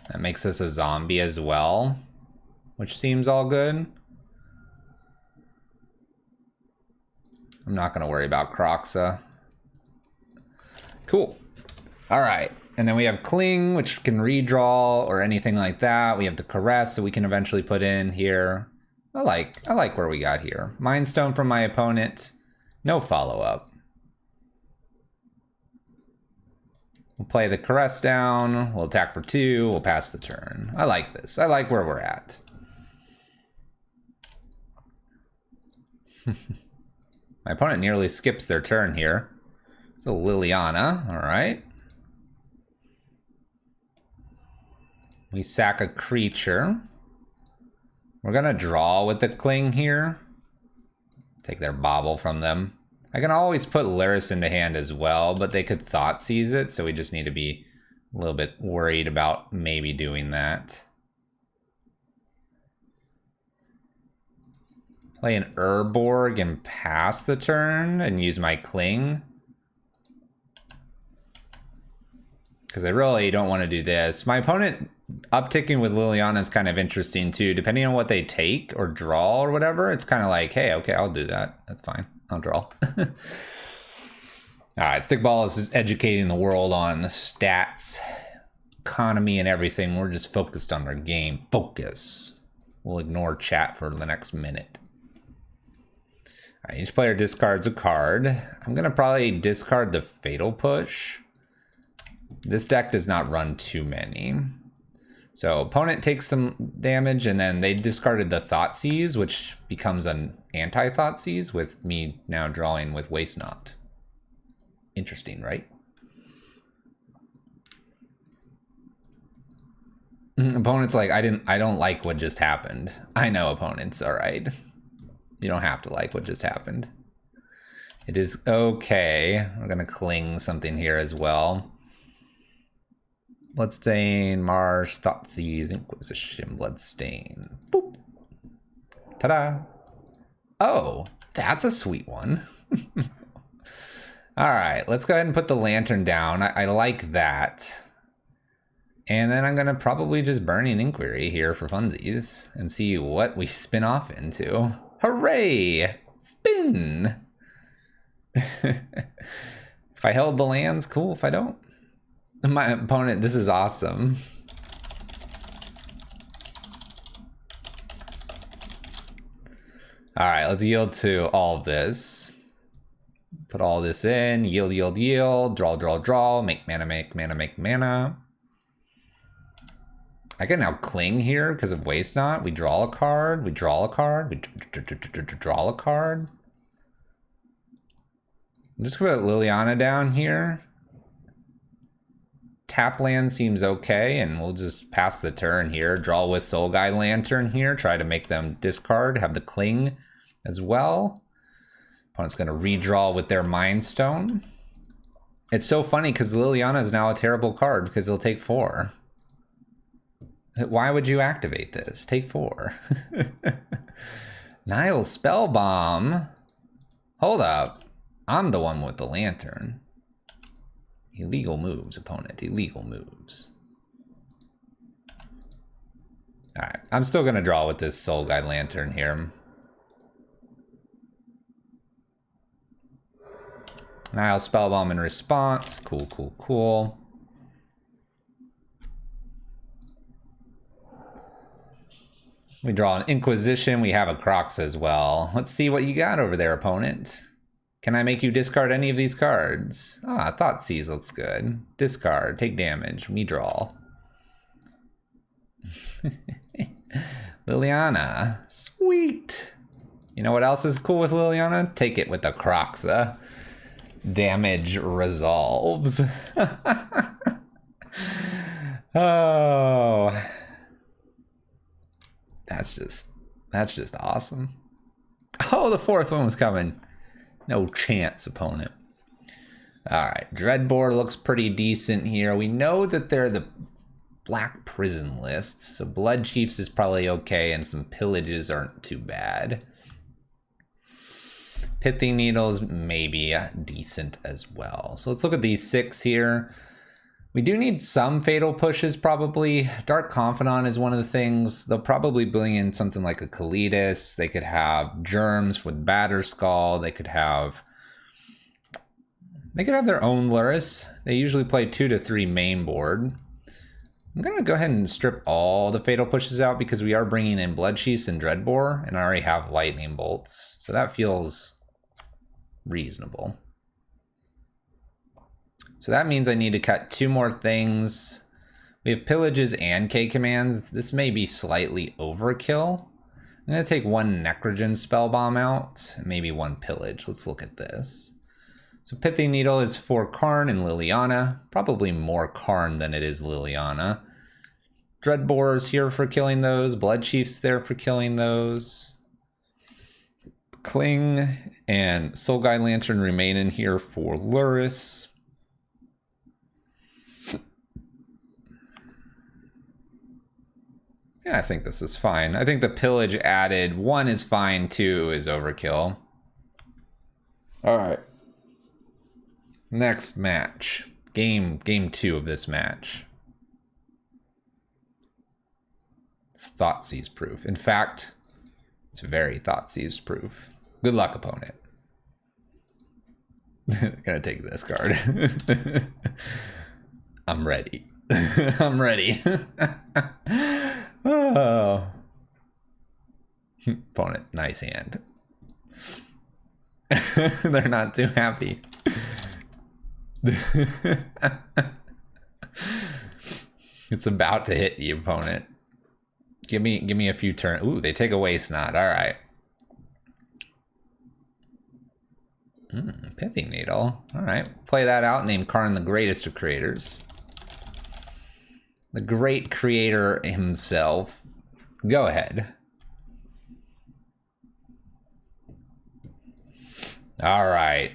That makes us a zombie as well, which seems all good. I'm not going to worry about Croxa. Cool. All right. And then we have Cling, which can redraw or anything like that. We have the Caress, so we can eventually put in here. I like where we got here. Mind Stone from my opponent. No follow-up. We'll play the Caress down. We'll attack for 2. We'll pass the turn. I like this. I like where we're at. My opponent nearly skips their turn here. So Liliana, all right. We sack a creature. We're gonna draw with the Cling here. Take their Bauble from them. I can always put Lyris into hand as well, but they could Thoughtseize it, so we just need to be a little bit worried about maybe doing that. Play an Urborg and pass the turn and use my Cling. Because I really don't want to do this. My opponent upticking with Liliana is kind of interesting too. Depending on what they take or draw or whatever, it's kind of like, hey, okay, I'll do that. That's fine. I'll draw. All right, Stickball is educating the world on the stats, economy, and everything. We're just focused on our game. Focus. We'll ignore chat for the next minute. All right, each player discards a card. I'm going to probably discard the Fatal Push. This deck does not run too many. So opponent takes some damage, and then they discarded the Thoughtseize, which becomes an anti-Thoughteize with me now drawing with Waste Not. Interesting, right? Opponent's like, I don't like what just happened. I know, opponents, all right. You don't have to like what just happened. It is okay. We're gonna Cling something here as well. Bloodstain, Marsh, Thoughtseize, Inquisition, Bloodstain. Boop. Ta-da. Oh, that's a sweet one. All right, let's go ahead and put the Lantern down. I like that. And then I'm gonna probably just Burning Inquiry here for funsies and see what we spin off into. Hooray! Spin! If I held the lands, cool. If I don't. My opponent, this is awesome. All right, let's yield to all of this. Put all this in, yield, yield, yield, draw, draw, draw, make mana, make mana, make mana. I can now Cling here because of Waste Not. We draw a card, we draw a card, we draw a card. I'm just gonna put Liliana down here. Tap land seems okay, and we'll just pass the turn here. Draw with Soul Guide Lantern here. Try to make them discard. Have the Cling as well. Opponent's going to redraw with their Mind Stone. It's so funny because Liliana is now a terrible card because he'll take 4. Why would you activate this? Take 4. Niall Spellbomb. Hold up. I'm the one with the Lantern. Illegal moves, opponent. Illegal moves. All right. I'm still going to draw with this Soul Guide Lantern here. Niall Spellbomb in response. Cool, cool, cool. We draw an Inquisition. We have a Crocs as well. Let's see what you got over there, opponent. Can I make you discard any of these cards? Ah, Thoughtseize looks good. Discard, take damage, me draw. Liliana, sweet. You know what else is cool with Liliana? Take it with the Croxa. Damage resolves. Oh. That's just awesome. Oh, the 4th one was coming. No chance, opponent. All right, Dreadbore looks pretty decent here. We know that they're the Black Prison list, so Blood Chiefs is probably okay, and some Pillages aren't too bad. Pithing Needles maybe decent as well. So let's look at these 6 here. We do need some fatal pushes probably. Dark Confidant is one of the things. They'll probably bring in something like a Kalitas. They could have Germs with Batterskull. They could have their own Luris. They usually play 2 to 3 main board. I'm going to go ahead and strip all the fatal pushes out because we are bringing in Bloodsheaths and Dreadbore, and I already have Lightning Bolts. So that feels reasonable. So that means I need to cut 2 more things. We have Pillages and K-Commands. This may be slightly overkill. I'm going to take 1 Necrogen Spellbomb out, and maybe 1 Pillage. Let's look at this. So Pithing Needle is for Karn and Liliana. Probably more Karn than it is Liliana. Dreadbore is here for killing those. Bloodchief's there for killing those. Kling and Soul Guide Lantern remain in here for Luris. Yeah, I think this is fine. I think the Pillage added 1 is fine, 2 is overkill. All right. Next match. Game 2 of this match. It's Thoughtseize proof. In fact, it's very Thoughtseize proof. Good luck, opponent. Gonna take this card. I'm ready. I'm ready. Oh. Opponent, nice hand. They're not too happy. It's about to hit you, opponent. Give me a few turns. Ooh, they take a Waste Knot. All right. Pithing Needle. All right. Play that out. Name Karn the greatest of creators. The great creator himself. Go ahead. All right.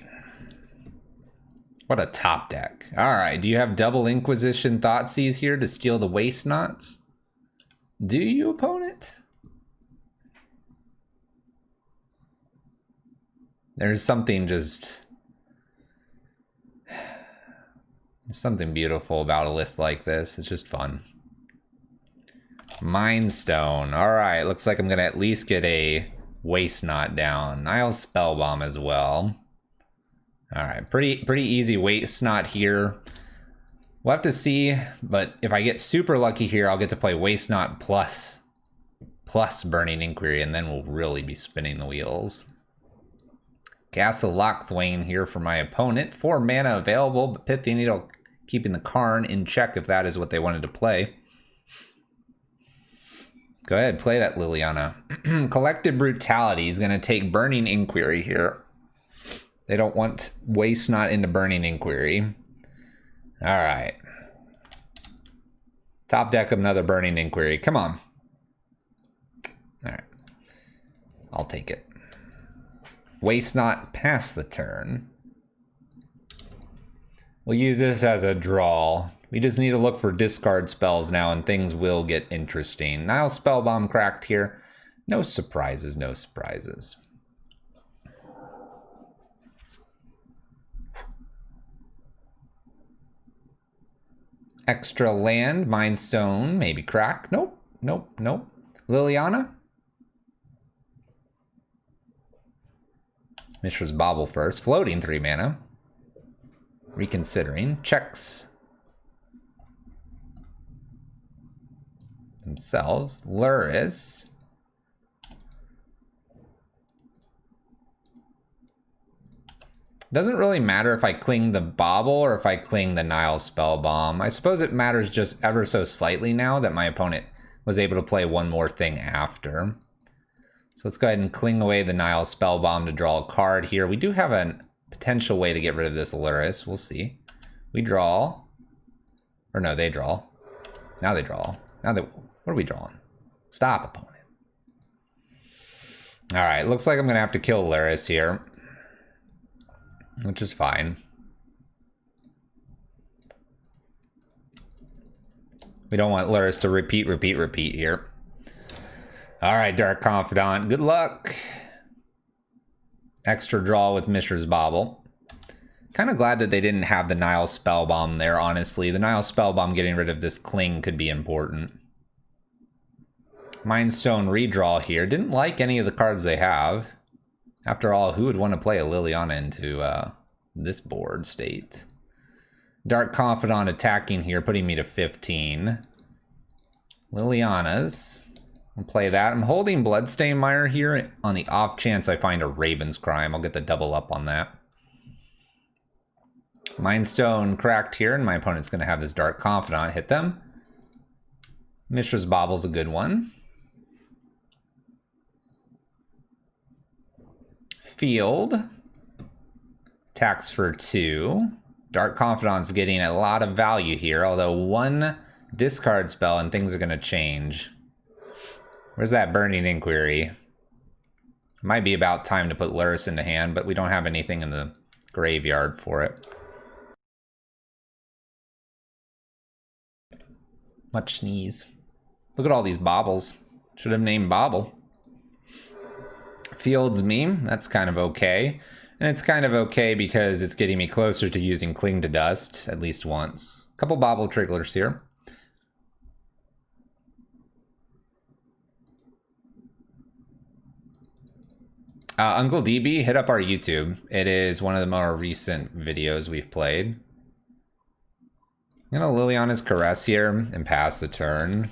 What a top deck. All right. Do you have double Inquisition Thoughtseize here to steal the Waste Knots? Do you, opponent? There's something beautiful about a list like this. It's just fun. Mind Stone. All right. Looks like I'm going to at least get a Waste Knot down. I'll Spellbomb as well. All right. Pretty easy Waste Knot here. We'll have to see, but if I get super lucky here, I'll get to play Waste Knot plus Burning Inquiry, and then we'll really be spinning the wheels. Castle Lockthwain here for my opponent. 4 mana available, but Pithing Needle keeping the Karn in check if that is what they wanted to play. Go ahead, play that Liliana. Collective Brutality is going to take Burning Inquiry here. They don't want Waste Knot into Burning Inquiry. All right. Top deck another Burning Inquiry. Come on. All right. I'll take it. Waste Knot pass the turn. We'll use this as a draw. We just need to look for discard spells now and things will get interesting. Nile Spellbomb cracked here. No surprises, no surprises. Extra land, Mind Stone, maybe crack. Nope, nope, nope. Liliana? Mishra's Bauble first. Floating 3 mana. Reconsidering. Checks. Themselves. Luris. Doesn't really matter if I cling the Bauble or if I cling the Nile Spellbomb. I suppose it matters just ever so slightly now that my opponent was able to play one more thing after. So let's go ahead and cling away the Nile Spellbomb to draw a card here. We do have a potential way to get rid of this Luris. We'll see. We draw. Or no, they draw. Now they draw. What are we drawing? Stop, opponent. All right, looks like I'm going to have to kill Luris here. Which is fine. We don't want Luris to repeat here. All right, Dark Confidant, good luck. Extra draw with Mishra's Bauble. Kind of glad that they didn't have the Nile Spellbomb there, honestly. The Nile Spellbomb getting rid of this Cling could be important. Mindstone redraw here. Didn't like any of the cards they have. After all, who would want to play a Liliana into this board state? Dark Confidant attacking here, putting me to 15. Liliana's. I'll play that. I'm holding Bloodstain Mire here on the off chance I find a Raven's Crime. I'll get the double up on that. Mindstone cracked here, and my opponent's going to have this Dark Confidant hit them. Mishra's Bauble's a good one. Field. Attacks for 2. Dark Confidant's getting a lot of value here, although 1 discard spell and things are going to change. Where's that Burning Inquiry? Might be about time to put Luris into hand, but we don't have anything in the graveyard for it. Much sneeze. Look at all these baubles. Should have named Bauble. Fields me. That's kind of okay. And it's kind of okay because it's getting me closer to using Cling to Dust at least once. Couple Bauble Trigglers here. Uncle DB, hit up our YouTube. It is one of the more recent videos we've played. I'm gonna Liliana's Caress here and pass the turn.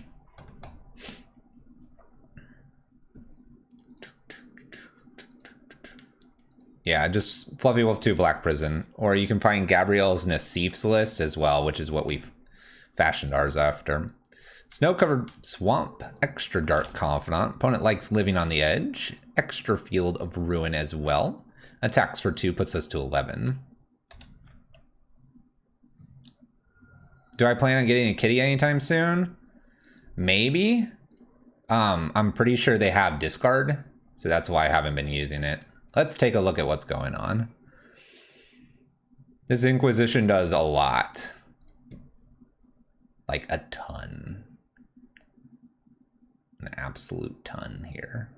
Yeah, just Fluffy Wolf 2 Black Prison. Or you can find Gabrielle's Nassif's list as well, which is what we've fashioned ours after. Snow-covered Swamp, extra Dark Confidant. Opponent likes living on the edge. Extra Field of Ruin as well. Attacks for 2 puts us to 11. Do I plan on getting a kitty anytime soon? Maybe. I'm pretty sure they have discard, so that's why I haven't been using it. Let's take a look at what's going on. This Inquisition does a lot. Like a ton. An absolute ton here.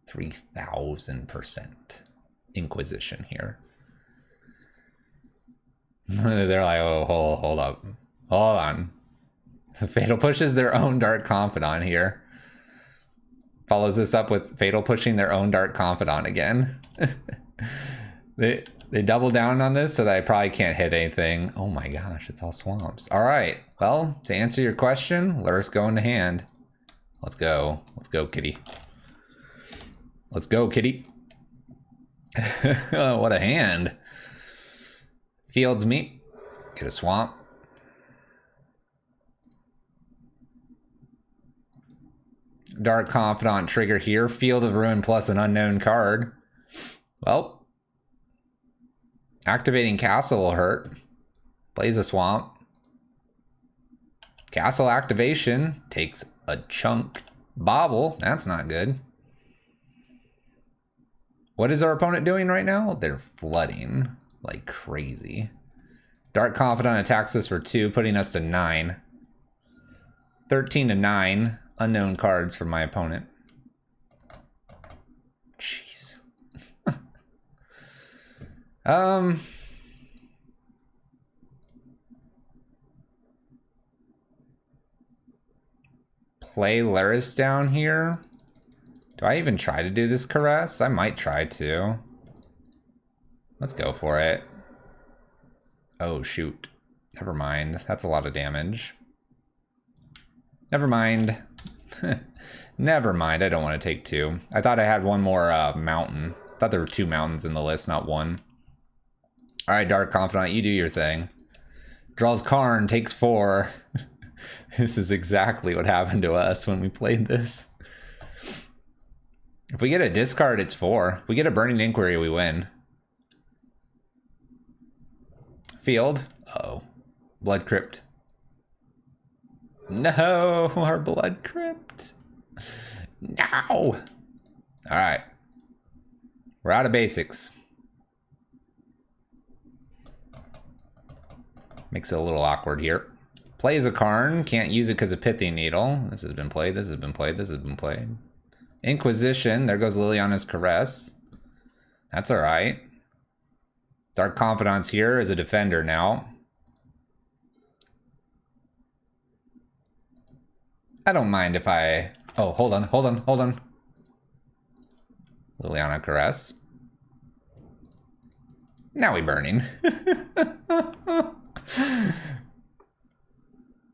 3,000% Inquisition here. They're like, oh, hold up. Hold on. Fatal pushes their own Dark Confidant here. Follows this up with Fatal pushing their own Dark Confidant again. They double down on this so that I probably can't hit anything. Oh my gosh, it's all swamps. All right, well, to answer your question, Luris go into hand. Let's go. Let's go, kitty. Let's go, kitty. Oh, what a hand. Fields me. Get a swamp. Dark Confidant trigger here. Field of Ruin plus an unknown card. Well, activating Castle will hurt. Plays a swamp. Castle activation takes a chunk. Bauble, that's not good. What is our opponent doing right now? They're flooding like crazy. Dark Confidant attacks us for 2, putting us to 9. 13 to 9. Unknown cards from my opponent. Jeez. Play Luris down here. Do I even try to do this Caress? I might try to. Let's go for it. Oh, shoot. Never mind. That's a lot of damage. Never mind. Never mind. I don't want to take 2. I thought I had one more mountain. I thought there were 2 mountains in the list, not 1. All right, Dark Confidant, you do your thing. Draws Karn, takes 4. This is exactly what happened to us when we played this. If we get a discard, it's 4. If we get a Burning Inquiry, we win. Field. Uh-oh. Blood Crypt. No, our Blood Crypt. No. All right. We're out of basics. Makes it a little awkward here. Plays a Karn. Can't use it because of Pithing Needle. This has been played. This has been played. This has been played. Inquisition. There goes Liliana's Caress. That's all right. Dark Confidant's here as a defender now. I don't mind if I... Oh, hold on. Liliana Caress. Now we burning.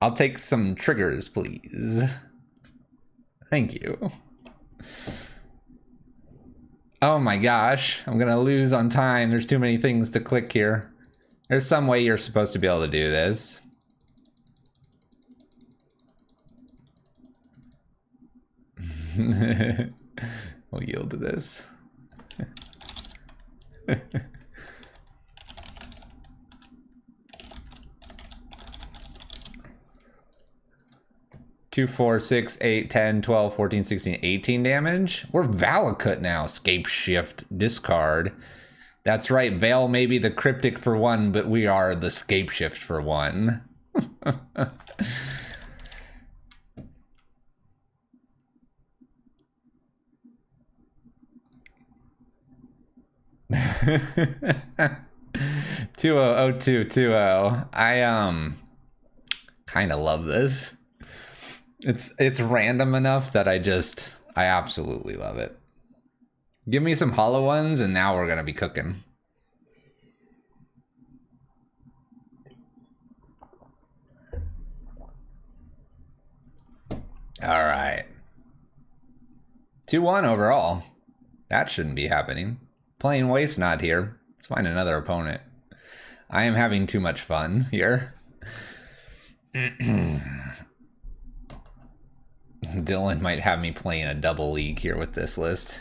I'll take some triggers, please. Thank you. Oh my gosh, I'm gonna lose on time. There's too many things to click here. There's some way you're supposed to be able to do this. We'll yield to this. 2, 4, 6, 8, 10, 12, 14, 16, 18 damage. We're Valakut now. Scape Shift, discard. That's right, Veil may be the cryptic for 1, but we are the Scape Shift for 1. Two oh 0220. I kind of love this. It's random enough that I absolutely love it. Give me some hollow ones and now we're gonna be cooking. All right. 2-1 overall. That shouldn't be happening. Playing Waste Not here. Let's find another opponent. I am having too much fun here. Dylan might have me playing a double league here with this list.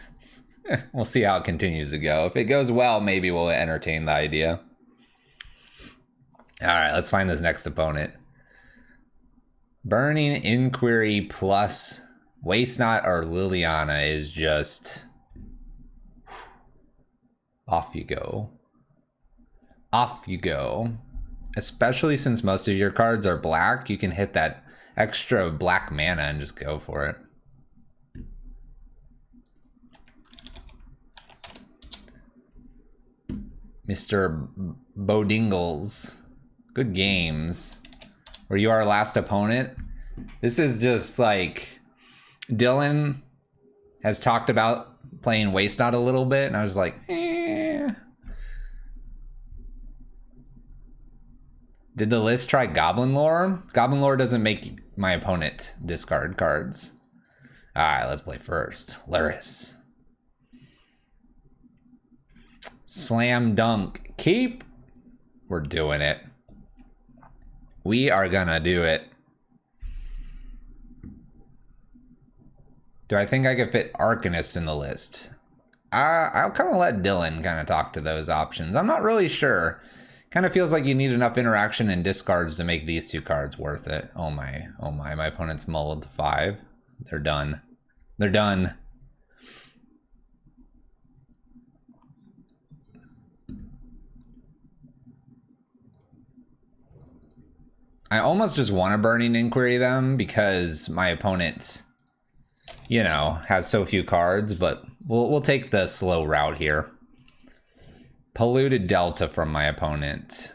We'll see how it continues to go. If it goes well, maybe we'll entertain the idea. All right, let's find this next opponent. Burning Inquiry plus Waste Not or Liliana is just... Off you go. Off you go. Especially since most of your cards are black, you can hit that extra black mana and just go for it. Mr. Bodingles. Good games. Were you our last opponent? This is just like... Dylan has talked about playing Waste Not a little bit, and I was like, eh. Did the list try Goblin Lore? Goblin Lore doesn't make my opponent discard cards. Alright, let's play first. Luris. Slam dunk. Keep. We're doing it. We are gonna do it. Do I think I could fit Arcanist in the list? I'll kind of let Dylan kind of talk to those options. I'm not really sure. Kind of feels like you need enough interaction and discards to make these two cards worth it. Oh my, my opponent's mulled to 5. They're done. They're done. I almost just want to Burning Inquiry them because my opponent, you know, has so few cards, but we'll take the slow route here. Polluted Delta from my opponent.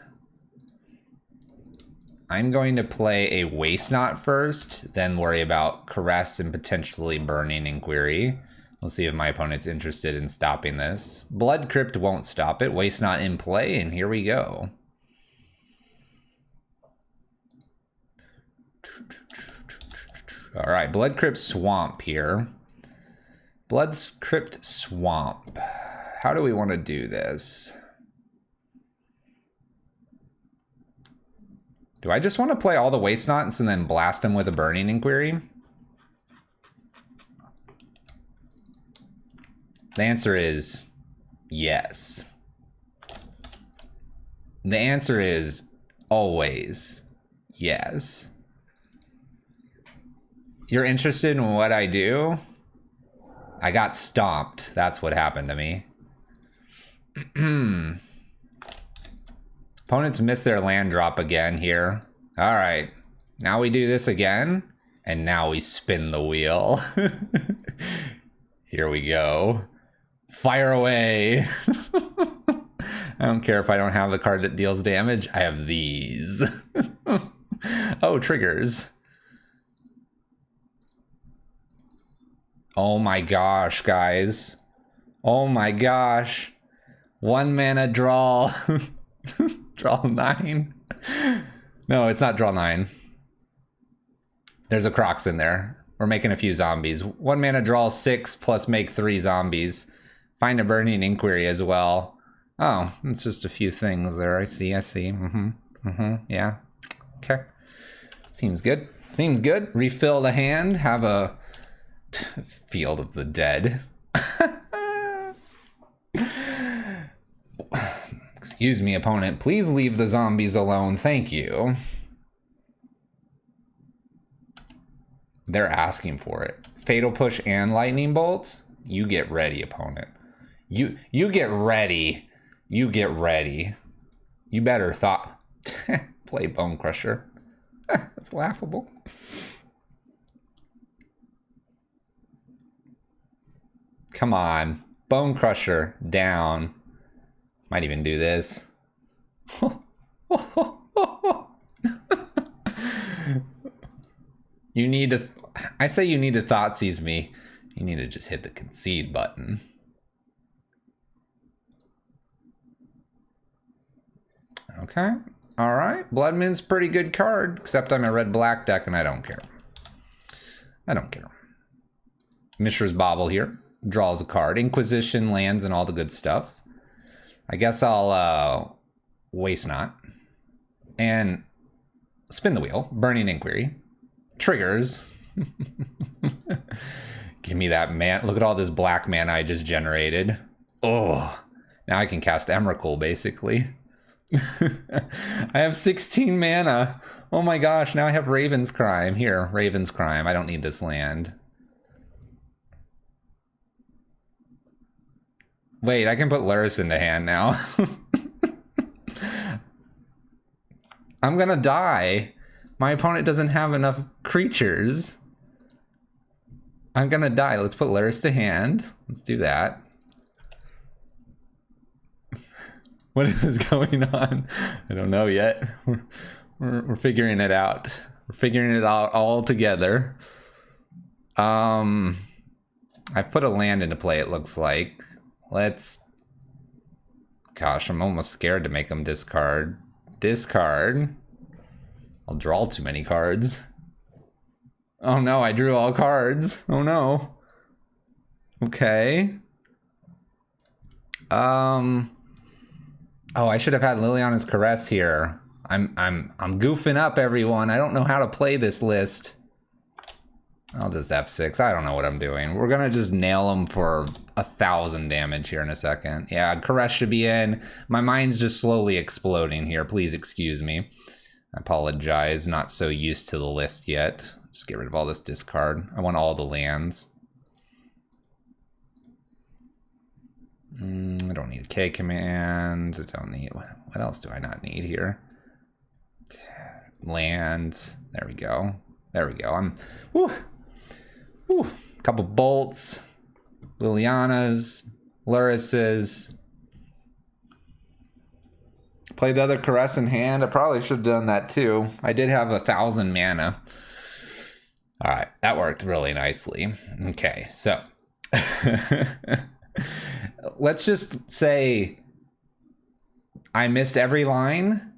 I'm going to play a Waste Not first, then worry about Caress and potentially Burning Inquiry. We'll see if my opponent's interested in stopping this. Blood Crypt won't stop it. Waste Not in play, and here we go. All right, Blood Crypt Swamp here. Blood Crypt Swamp. How do we want to do this? Do I just want to play all the Waste Nots and then blast them with a Burning Inquiry? The answer is yes. The answer is always yes. You're interested in what I do? I got stomped. That's what happened to me. Opponents miss their land drop again here. All right. Now we do this again. And now we spin the wheel. Here we go. Fire away. I don't care if I don't have the card that deals damage. I have these. Oh, triggers. Oh my gosh, guys. Oh my gosh. 1 mana draw. Draw 9. No, it's not draw 9. There's a Crocs in there. We're making a few zombies. 1 mana draw 6 plus make 3 zombies. Find a Burning Inquiry as well. Oh, it's just a few things there. I see. Yeah. Okay. Seems good. Seems good. Refill the hand. Have a Field of the Dead. Excuse me, opponent. Please leave the zombies alone. Thank you. They're asking for it. Fatal Push and Lightning Bolts? You get ready, opponent. You get ready. You get ready. You better play Bone Crusher. That's laughable. Come on. Bone Crusher down. Might even do this. You need to... I say you need to Thoughtseize me. You need to just hit the concede button. Okay. All right. Blood Moon's pretty good card, except I'm a red-black deck and I don't care. I don't care. Mishra's Bauble here. Draws a card. Inquisition, lands, and all the good stuff. I guess I'll Waste Not. And spin the wheel. Burning Inquiry. Triggers. Give me that man. Look at all this black mana I just generated. Oh, now I can cast Emrakul, basically. I have 16 mana. Oh my gosh, now I have Raven's Crime. Here, Raven's Crime. I don't need this land. Wait, I can put Luris into hand now. I'm gonna die. My opponent doesn't have enough creatures. I'm gonna die. Let's put Luris to hand. Let's do that. What is going on? I don't know yet. We're figuring it out. We're figuring it out all together. I put a land into play, it looks like. Let's... Gosh, I'm almost scared to make them discard. Discard. I'll draw too many cards. Oh no, I drew all cards. Oh no. Okay. Oh, I should have had Liliana's Caress here. I'm goofing up, everyone. I don't know how to play this list. I'll just F6. I don't know what I'm doing. We're gonna just nail them for 1,000 damage here in a second. Yeah, Caress should be in. My mind's just slowly exploding here. Please excuse me. I apologize. Not so used to the list yet. Just get rid of all this discard. I want all the lands. I don't need a K command. I don't need... What else do I not need here? Land. There we go. There we go. I'm... Whew. Whew. Couple bolts. Liliana's. Luris's. Play the other Caress in hand. I probably should have done that too. I did have 1,000 mana. All right. That worked really nicely. Okay. So... Let's just say I missed every line.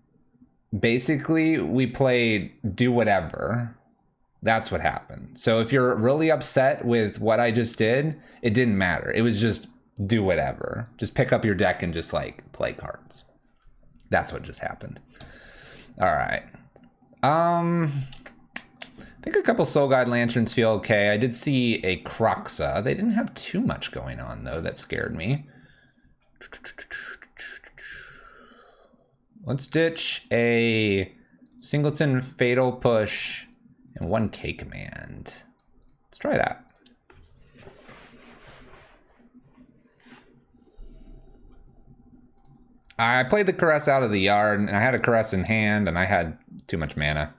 Basically, we played do whatever. That's what happened. So if you're really upset with what I just did, it didn't matter. It was just do whatever. Just pick up your deck and just like play cards. That's what just happened. All right. I think a couple Soul Guide Lanterns feel okay. I did see a Croxa. They didn't have too much going on, though. That scared me. Let's ditch a Singleton Fatal Push and 1 K command. Let's try that. I played the Caress out of the yard, and I had a Caress in hand, and I had too much mana.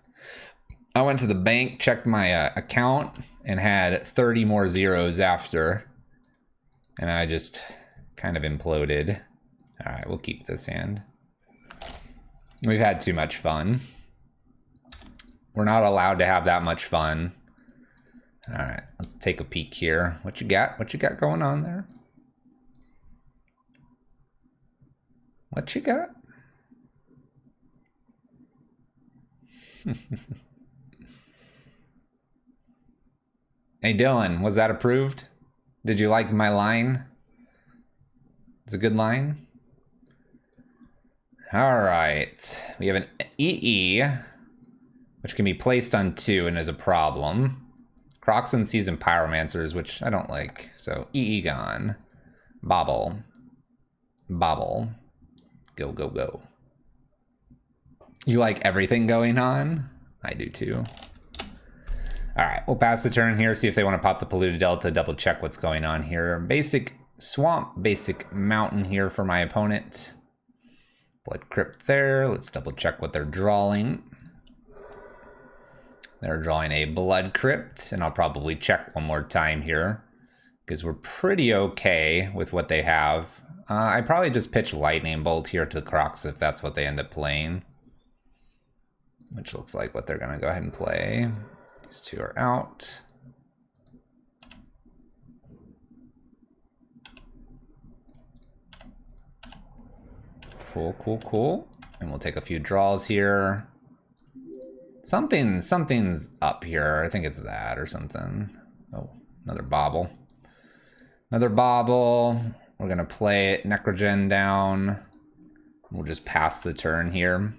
I went to the bank, checked my account, and had 30 more zeros after. And I just kind of imploded. All right, we'll keep this hand. We've had too much fun. We're not allowed to have that much fun. All right, let's take a peek here. What you got? What you got going on there? What you got? Hey, Dylan, was that approved? Did you like my line? It's a good line. All right, we have an EE, which can be placed on 2 and is a problem. Croxon Seasoned Pyromancers, which I don't like. So EE gone. Bobble. Bobble. Go, go, go. You like everything going on? I do too. All right, we'll pass the turn here, see if they want to pop the Polluted Delta, double check what's going on here. Basic Swamp, basic Mountain here for my opponent. Blood Crypt there. Let's double check what they're drawing. They're drawing a Blood Crypt, and I'll probably check one more time here because we're pretty okay with what they have. I probably just pitch Lightning Bolt here to the Crocs if that's what they end up playing, which looks like what they're going to go ahead and play. These 2 are out. Cool, cool, cool. And we'll take a few draws here. Something's up here. I think it's that or something. Oh, another bobble. Another bobble. We're gonna play it, Necrogen down. We'll just pass the turn here.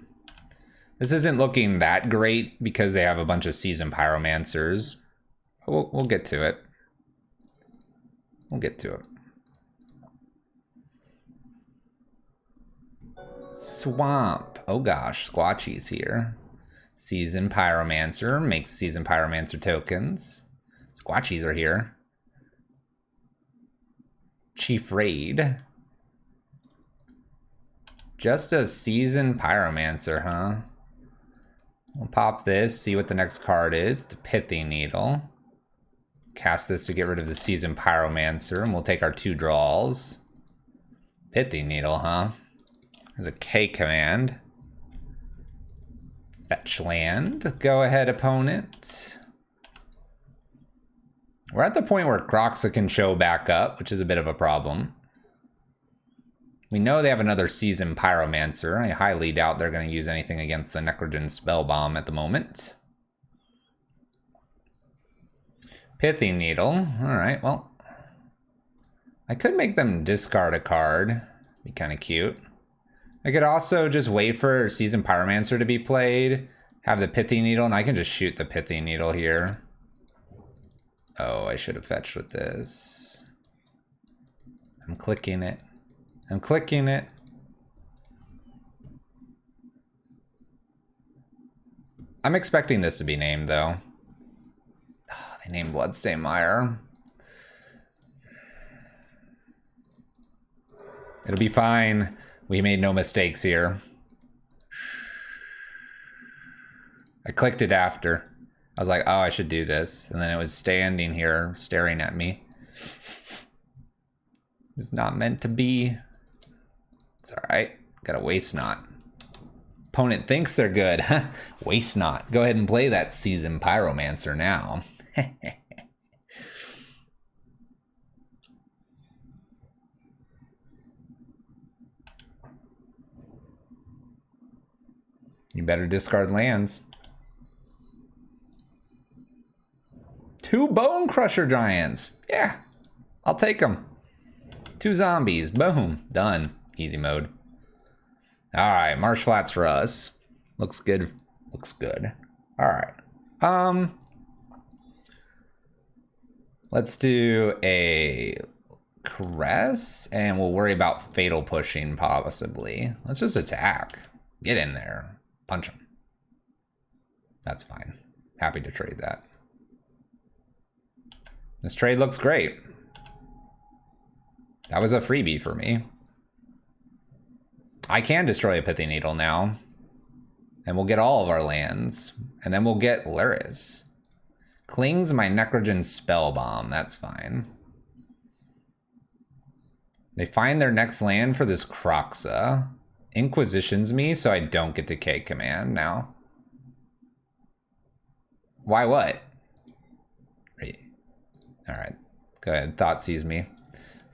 This isn't looking that great because they have a bunch of Seasoned Pyromancers. We'll get to it. We'll get to it. Swamp. Oh gosh, Squatchy's here. Seasoned Pyromancer makes Seasoned Pyromancer tokens. Squatchies are here. Chief Raid. Just a Seasoned Pyromancer, huh? We'll pop this, see what the next card is. The Pithing Needle. Cast this to get rid of the Seasoned Pyromancer, and we'll take our 2 draws. Pithing Needle, huh? There's a K command. Fetch land. Go ahead, opponent. We're at the point where Croxa can show back up, which is a bit of a problem. We know they have another Seasoned Pyromancer. I highly doubt they're going to use anything against the Necrogen Spell Bomb at the moment. Pithing Needle. Alright, well. I could make them discard a card. Be kind of cute. I could also just wait for Seasoned Pyromancer to be played, have the Pithing Needle, and I can just shoot the Pithing Needle here. Oh, I should have fetched with this. I'm clicking it. I'm clicking it. I'm expecting this to be named, though. Oh, they named Bloodstained Mire. It'll be fine. We made no mistakes here. I clicked it after. I was like, oh, I should do this. And then it was standing here staring at me. It's not meant to be. It's all right. Got a Waste Knot. Opponent thinks they're good. Waste Knot. Go ahead and play that Seasoned Pyromancer now. You better discard lands. 2 Bone Crusher Giants. Yeah, I'll take them. 2 zombies. Boom. Done. Easy mode. All right, Marsh Flats for us. Looks good. Looks good. All right. Let's do a Caress, and we'll worry about Fatal Pushing possibly. Let's just attack. Get in there. Punch him. That's fine. Happy to trade that. This trade looks great. That was a freebie for me. I can destroy a Pithing Needle now. And we'll get all of our lands. And then we'll get Luris. Clings my Necrogen Spell Bomb. That's fine. They find their next land for this Croxa. Inquisitions me, so I don't get to K command now. Why what? Alright. Go ahead. Thought sees me.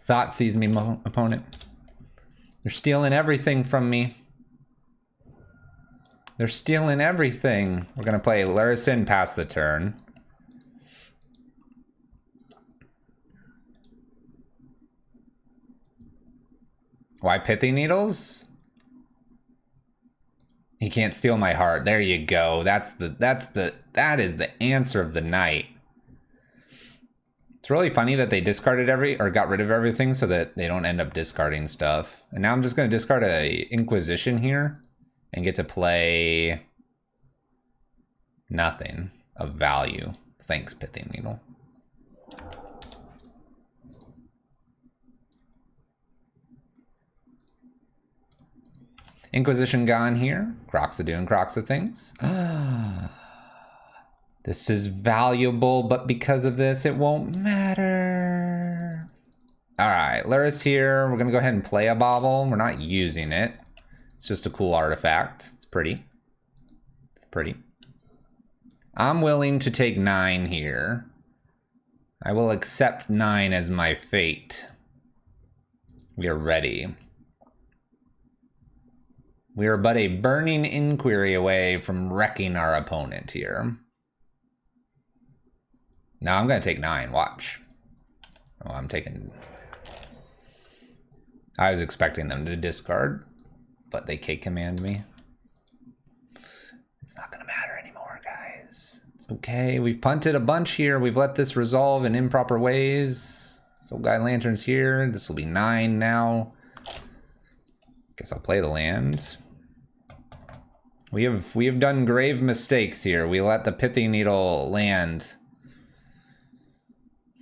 Thought sees me, opponent. They're stealing everything from me. They're stealing everything. We're going to play Lurisin past the turn. Why Pithy Needles? He can't steal my heart. There you go. That is the answer of the night. It's really funny that they discarded got rid of everything so that they don't end up discarding stuff. And now I'm just going to discard a Inquisition here and get to play nothing of value. Thanks, Pithy Needle. Inquisition gone here. Croxa doing Croxa things. This is valuable, but because of this, it won't matter. All right, Luris here. We're gonna go ahead and play a bauble. We're not using it. It's just a cool artifact. It's pretty. It's pretty. I'm willing to take 9 here. I will accept 9 as my fate. We are ready. We are but a burning inquiry away from wrecking our opponent here. Now I'm going to take 9. Watch. Oh, I'm taking... I was expecting them to discard, but they K-command me. It's not going to matter anymore, guys. It's okay. We've punted a bunch here. We've let this resolve in improper ways. Soul Guide Lantern's here. This will be 9 now. Guess I'll play the land. We have done grave mistakes here. We let the Pithy Needle land.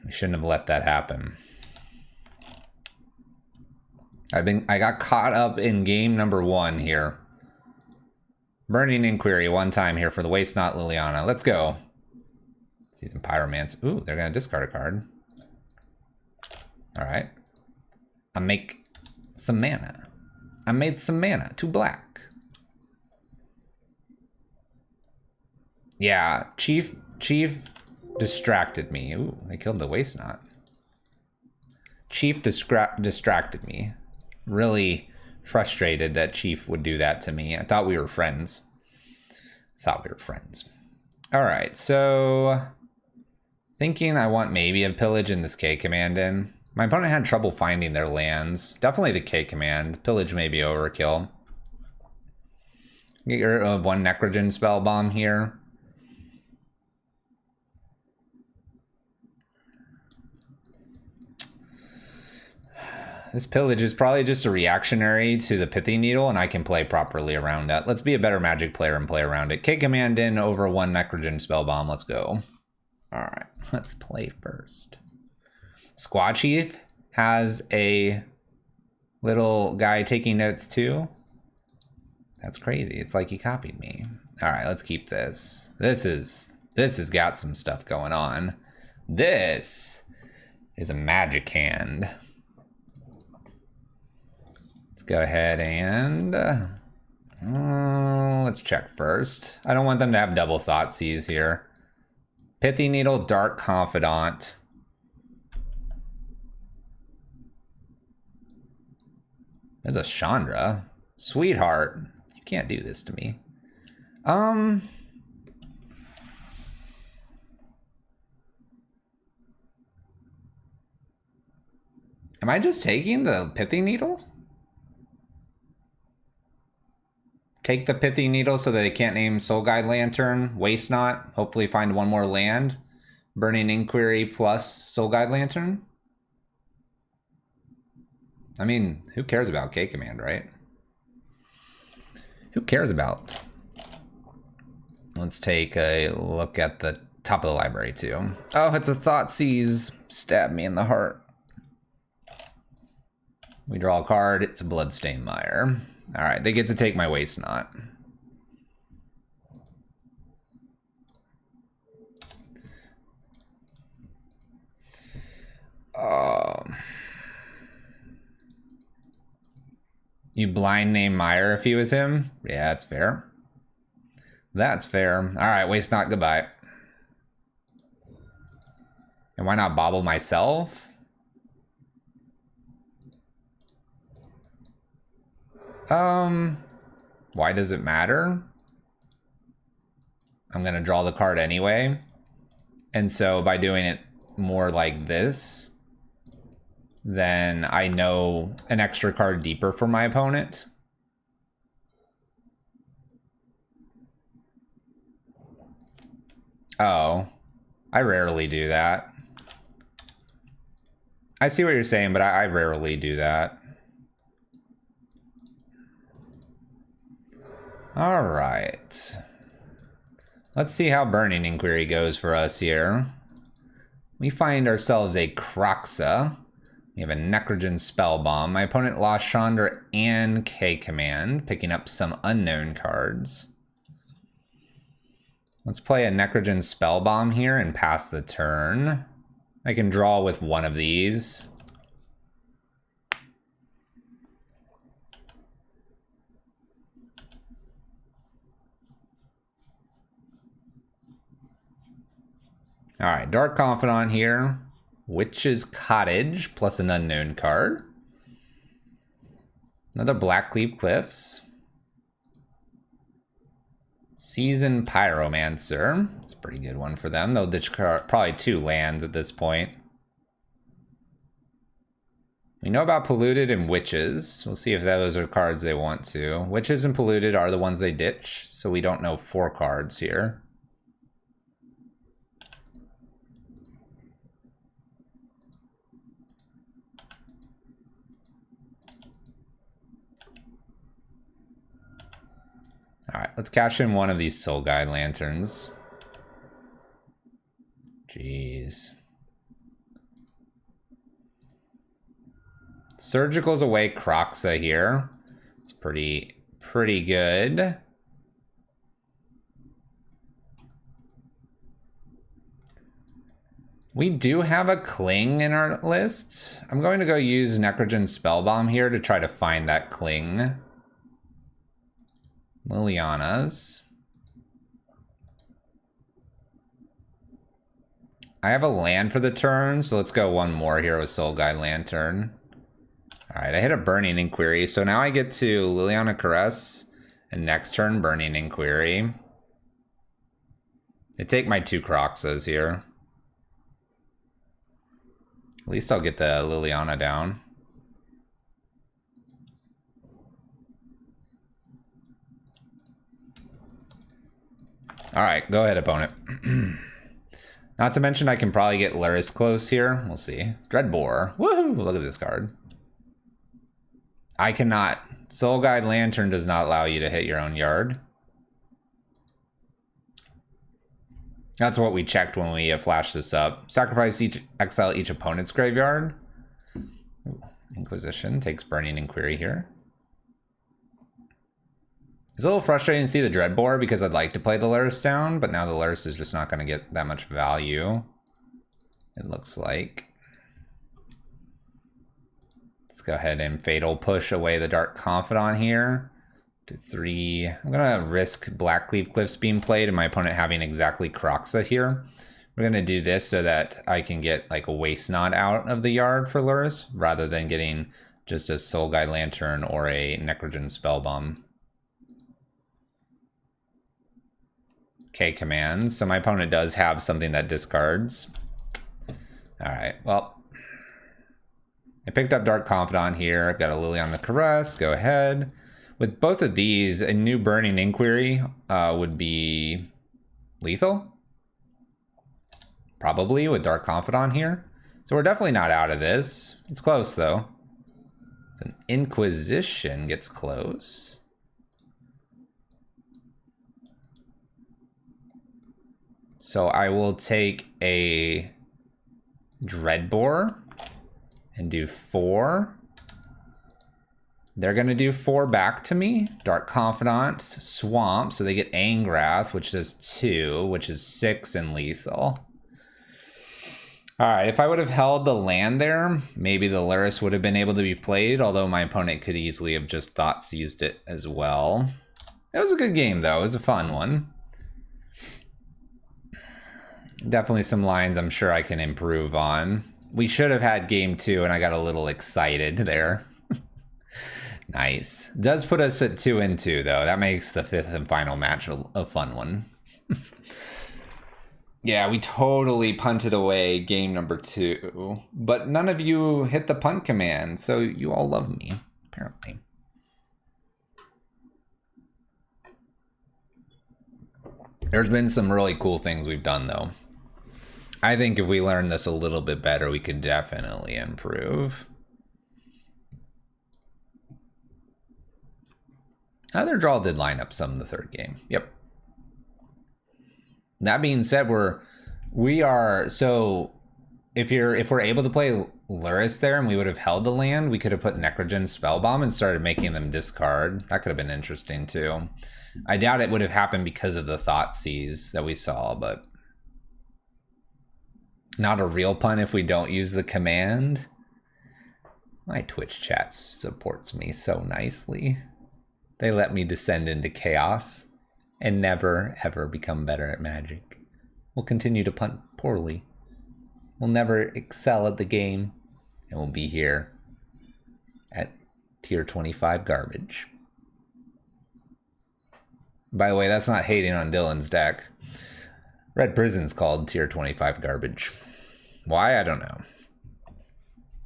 We shouldn't have let that happen. I got caught up in game number 1 here. Burning Inquiry one time here for the Waste Not Liliana. Let's go. See some Pyromance. Ooh, they're gonna discard a card. All right. I make some mana. I made some mana. 2 black. Yeah, Chief distracted me. Ooh, they killed the Waste Not. Chief distracted me. Really frustrated that Chief would do that to me. I thought we were friends. All right, so thinking I want maybe a pillage in this K command in. My opponent had trouble finding their lands. Definitely the K command. Pillage may be overkill. Get rid of 1 Necrogen spell bomb here. This pillage is probably just a reactionary to the Pithy Needle, and I can play properly around that. Let's be a better Magic player and play around it. K-command in over 1 Necrogen Spellbomb. Let's go. All right, let's play first. Squad Chief has a little guy taking notes too. That's crazy. It's like he copied me. All right, let's keep this. This has got some stuff going on. This is a magic hand. Let's go ahead and let's check first. I don't want them to have double Thoughtseize here. Pithy Needle, Dark Confidant. There's a Chandra. Sweetheart, you can't do this to me. Am I just taking the Pithy Needle? Take the Pithy Needle so that they can't name Soul Guide Lantern. Waste Not. Hopefully find 1 more land. Burning Inquiry plus Soul Guide Lantern. I mean, who cares about K command, right? Who cares about? Let's take a look at the top of the library too. Oh, it's a Thoughtseize. Stab me in the heart. We draw a card. It's a Bloodstained Mire. All right, they get to take my Waste Not. You blind name Meyer if he was him? Yeah, that's fair. That's fair. All right, waste not, goodbye. And why not bobble myself? Why does it matter? I'm gonna draw the card anyway. And so by doing it more like this, then I know an extra card deeper for my opponent. Oh, I rarely do that. I see what you're saying, but I rarely do that. All right. Let's see how Burning Inquiry goes for us here. We find ourselves a Kroxa. We have a Necrogen Spellbomb. My opponent lost Chandra and K-Command, picking up some unknown cards. Let's play a Necrogen Spellbomb here and pass the turn. I can draw with one of these. All right, Dark Confidant here. Witch's Cottage plus an unknown card. Another Blackleaf Cliffs. Seasoned Pyromancer. It's a pretty good one for them. They'll ditch probably 2 lands at this point. We know about Polluted and Witches. We'll see if those are cards they want to. Witches and Polluted are the ones they ditch, so we don't know 4 cards here. All right, let's cash in one of these Soul Guide Lanterns. Jeez. Surgical's away Kroxa here. It's pretty good. We do have a Cling in our list. I'm going to go use Necrogen Spellbomb here to try to find that Cling. Liliana's. I have a land for the turn, so let's go one more here with Soul Guide Lantern. All right, I hit a Burning Inquiry, so now I get to Liliana Caress, and next turn Burning Inquiry. I take my 2 Kroxas here. At least I'll get the Liliana down. All right, go ahead, opponent. Not to mention I can probably get Luris close here. We'll see. Dreadbore. Woohoo! Look at this card. I cannot. Soul Guide Lantern does not allow you to hit your own yard. That's what we checked when we flashed this up. Sacrifice each, exile each opponent's graveyard. Ooh, Inquisition takes Burning Inquiry here. It's a little frustrating to see the Dreadbore because I'd like to play the Luris down, but now the Luris is just not going to get that much value, it looks like. Let's go ahead and Fatal Push away the Dark Confidant here to 3. I'm going to risk Blackleaf Cliffs being played and my opponent having exactly Kroxa here. We're going to do this so that I can get like a Waste Not out of the yard for Luris rather than getting just a Soul Guide Lantern or a Necrogen Spellbomb. K commands. So my opponent does have something that discards. All right, well, I picked up Dark Confidant here. I've got a Liliana Caress. Go ahead. With both of these, a new Burning Inquiry would be lethal. Probably with Dark Confidant here. So we're definitely not out of this. It's close though. It's an Inquisition gets close. So I will take a Dreadbore and do 4. They're going to do 4 back to me. Dark Confidant, Swamp, so they get Angrath, which does 2, which is 6 and lethal. All right, if I would have held the land there, maybe the Luris would have been able to be played, although my opponent could easily have just thought seized it as well. It was a good game, though. It was a fun one. Definitely some lines I'm sure I can improve on. We should have had game 2, and I got a little excited there. Nice. Does put us at 2-2, though. That makes the 5th and final match a fun one. Yeah, we totally punted away game number 2, but none of you hit the punt command, so you all love me, apparently. There's been some really cool things we've done, though. I think if we learn this a little bit better, we could definitely improve. Their draw did line up some in the 3rd game. Yep. That being said, we are so if we're able to play Luris there and we would have held the land, we could have put Necrogen Spellbomb and started making them discard. That could have been interesting too. I doubt it would have happened because of the Thoughtseize that we saw, but not a real pun if we don't use the command. My Twitch chat supports me so nicely. They let me descend into chaos and never, ever become better at Magic. We'll continue to punt poorly. We'll never excel at the game. And we'll be here at tier 25 garbage. By the way, that's not hating on Dylan's deck. Red Prison's called tier 25 garbage. Why? I don't know.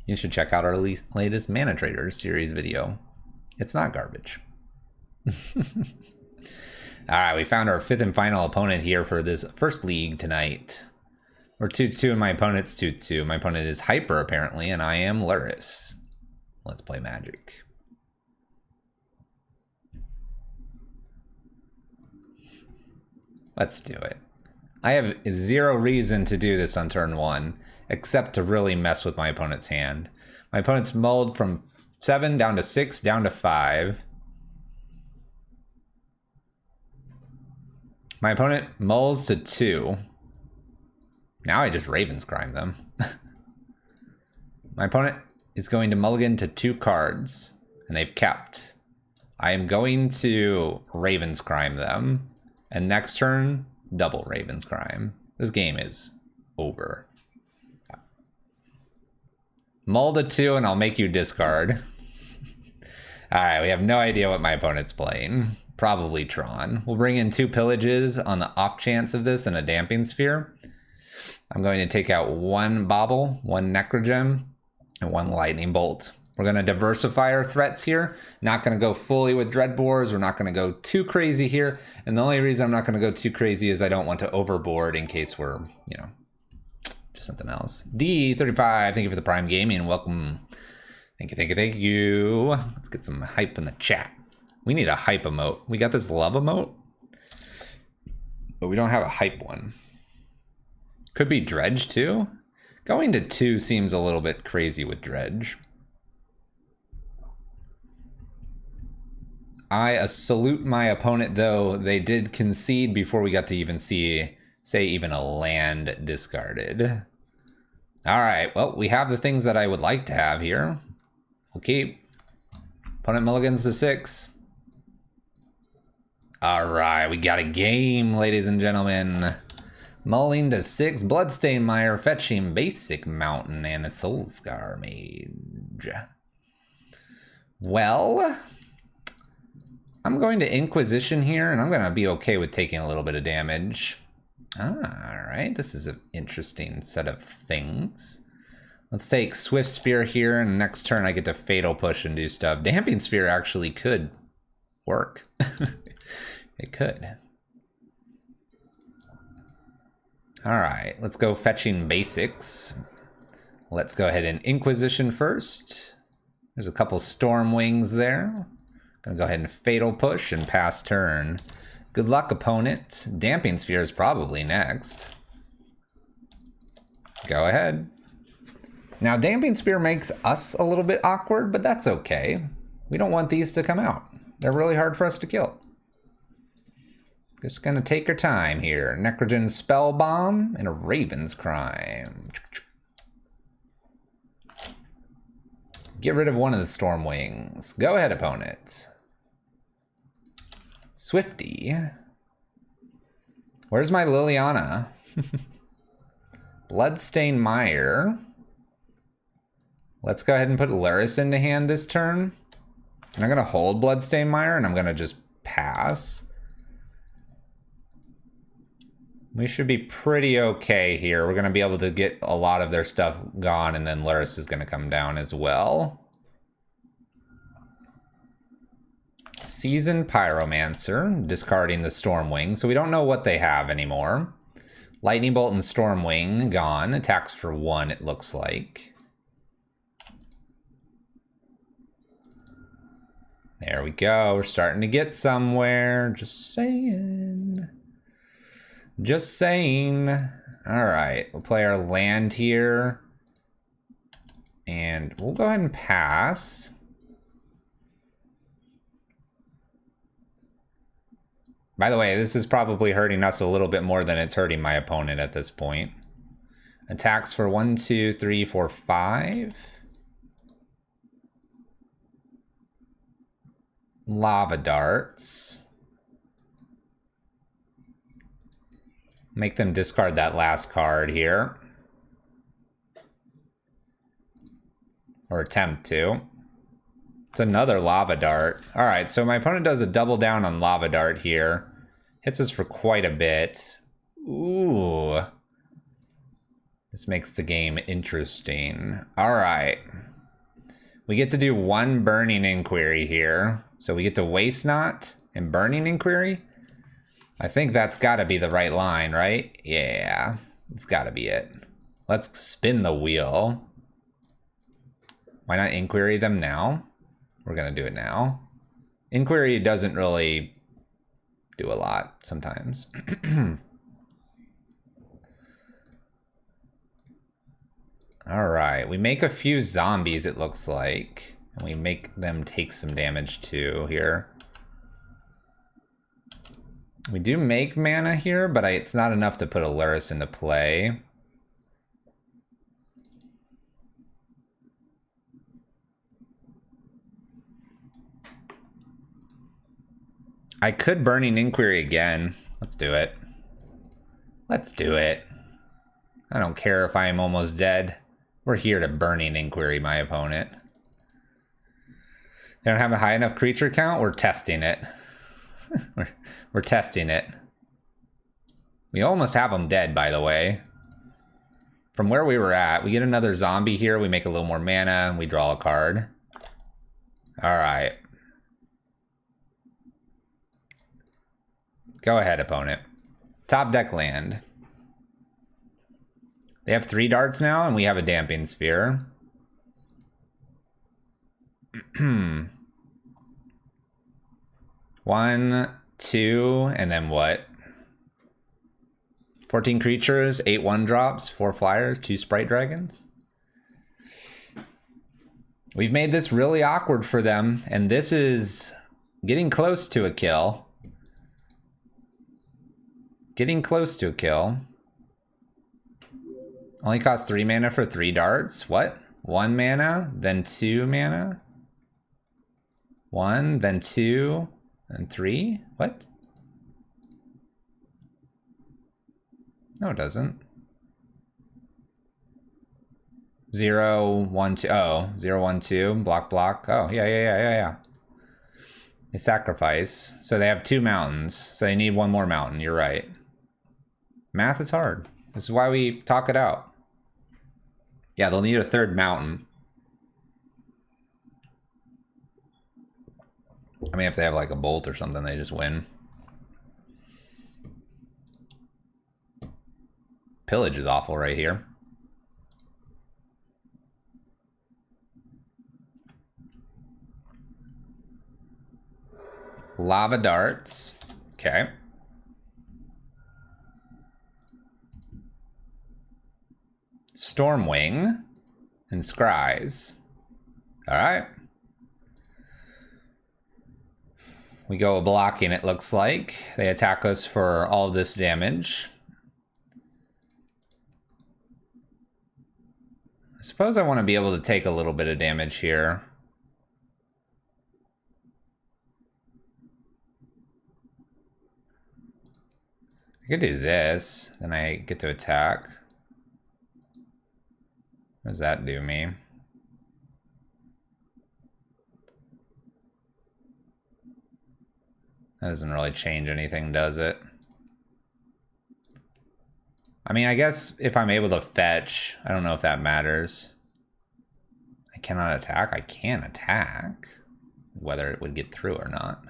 You should check out our latest Mana Traders series video. It's not garbage. All right, we found our 5th and final opponent here for this first league tonight. We're 2-2 and my opponent's 2-2. My opponent is Hyper, apparently, and I am Luris. Let's play Magic. Let's do it. I have 0 reason to do this on turn 1, except to really mess with my opponent's hand. My opponent's mulled from 7 down to 6 down to 5. My opponent mulls to 2. Now I just Ravenscrime them. My opponent is going to mulligan to 2 cards, and they've kept. I am going to Ravenscrime them, and next turn, double Ravenscrime. This game is over. Mull to 2, and I'll make you discard. Alright, we have no idea what my opponent's playing. Probably Tron. We'll bring in 2 Pillages on the off chance of this and a Damping Sphere. I'm going to take out 1 Bauble, 1 Necrogem, and 1 Lightning Bolt. We're going to diversify our threats here. Not going to go fully with Dreadbores. We're not going to go too crazy here. And the only reason I'm not going to go too crazy is I don't want to overboard in case we're, you know, just something else. D35, thank you for the Prime Gaming. Welcome. Thank you, thank you, thank you. Let's get some hype in the chat. We need a hype emote. We got this love emote, but we don't have a hype one. Could be Dredge too. Going to 2 seems a little bit crazy with Dredge. I salute my opponent though. They did concede before we got to even say even a land discarded. All right, well, we have the things that I would like to have here. We'll keep. Opponent mulligans to 6. All right, we got a game, ladies and gentlemen. Mulling to 6, Bloodstain Mire, fetching Basic Mountain, and a Soulscar Mage. Well, I'm going to Inquisition here, and I'm going to be okay with taking a little bit of damage. All right, this is an interesting set of things. Let's take Swift Spear here, and next turn I get to Fatal Push and do stuff. Damping Sphere actually could work. It could. All right, let's go fetching basics. Let's go ahead and Inquisition first. There's a couple Storm Wings there. Gonna go ahead and Fatal Push and pass turn. Good luck, opponent. Damping Sphere is probably next. Go ahead. Now, Damping Spear makes us a little bit awkward, but that's okay. We don't want these to come out. They're really hard for us to kill. Just gonna take our time here. Necrogen Spell Bomb and a Ravenscrime. Get rid of one of the storm wings. Go ahead, opponent. Swifty. Where's my Liliana? Bloodstain Mire. Let's go ahead and put Luris into hand this turn. And I'm going to hold Bloodstain Mire, and I'm going to just pass. We should be pretty okay here. We're going to be able to get a lot of their stuff gone, and then Luris is going to come down as well. Seasoned Pyromancer, discarding the Stormwing, so we don't know what they have anymore. Lightning Bolt and Stormwing gone. Attacks for 1, it looks like. There we go. We're starting to get somewhere. Just saying. Just saying. All right, we'll play our land here. And we'll go ahead and pass. By the way, this is probably hurting us a little bit more than it's hurting my opponent at this point. Attacks for 1, 2, 3, 4, 5. Lava darts. Make them discard that last card here. Or attempt to. It's another lava dart. All right, so my opponent does a double down on lava dart here. Hits us for quite a bit. Ooh. This makes the game interesting. All right. We get to do 1 Burning Inquiry here. So we get to Waste Not and Burning Inquiry. I think that's got to be the right line, right? Yeah, it's got to be it. Let's spin the wheel. Why not Inquiry them now? We're going to do it now. Inquiry doesn't really do a lot sometimes. All right, we make a few zombies, it looks like. And we make them take some damage too here. We do make mana here, but it's not enough to put a Luris into play. I could Burning Inquiry again. Let's do it. Let's do it. I don't care if I am almost dead. We're here to Burning Inquiry my opponent. They don't have a high enough creature count? We're testing it. We're testing it. We almost have them dead, by the way. From where we were at, we get another zombie here. We make a little more mana, and we draw a card. All right. Go ahead, opponent. Top deck land. They have 3 darts now, and we have a Damping Sphere. 1, 2, and then what? 14 creatures, 8 1-drops, 4 flyers, 2 sprite dragons. We've made this really awkward for them, and this is getting close to a kill. Getting close to a kill. Only costs 3 mana for 3 darts. What? 1 mana, then 2 mana? 1, then 2, and 3? What? No, it doesn't. 0, 1, 2. Oh, 0, 1, 2. Block, block. Oh, yeah. They sacrifice. So they have 2 mountains. So they need 1 more mountain. You're right. Math is hard. This is why we talk it out. Yeah, they'll need a 3rd mountain. I mean, if they have like a bolt or something, they just win. Pillage is awful right here. Lava darts. Okay. Stormwing and Scries. All right. We go blocking, it looks like. They attack us for all of this damage. suppose I want to be able to take a little bit of damage here. I could do this, then I get to attack. What does that do me? That doesn't really change anything, does it? I mean, I guess if I'm able to fetch, I don't know if that matters. I cannot attack? I can attack. Whether it would get through or not.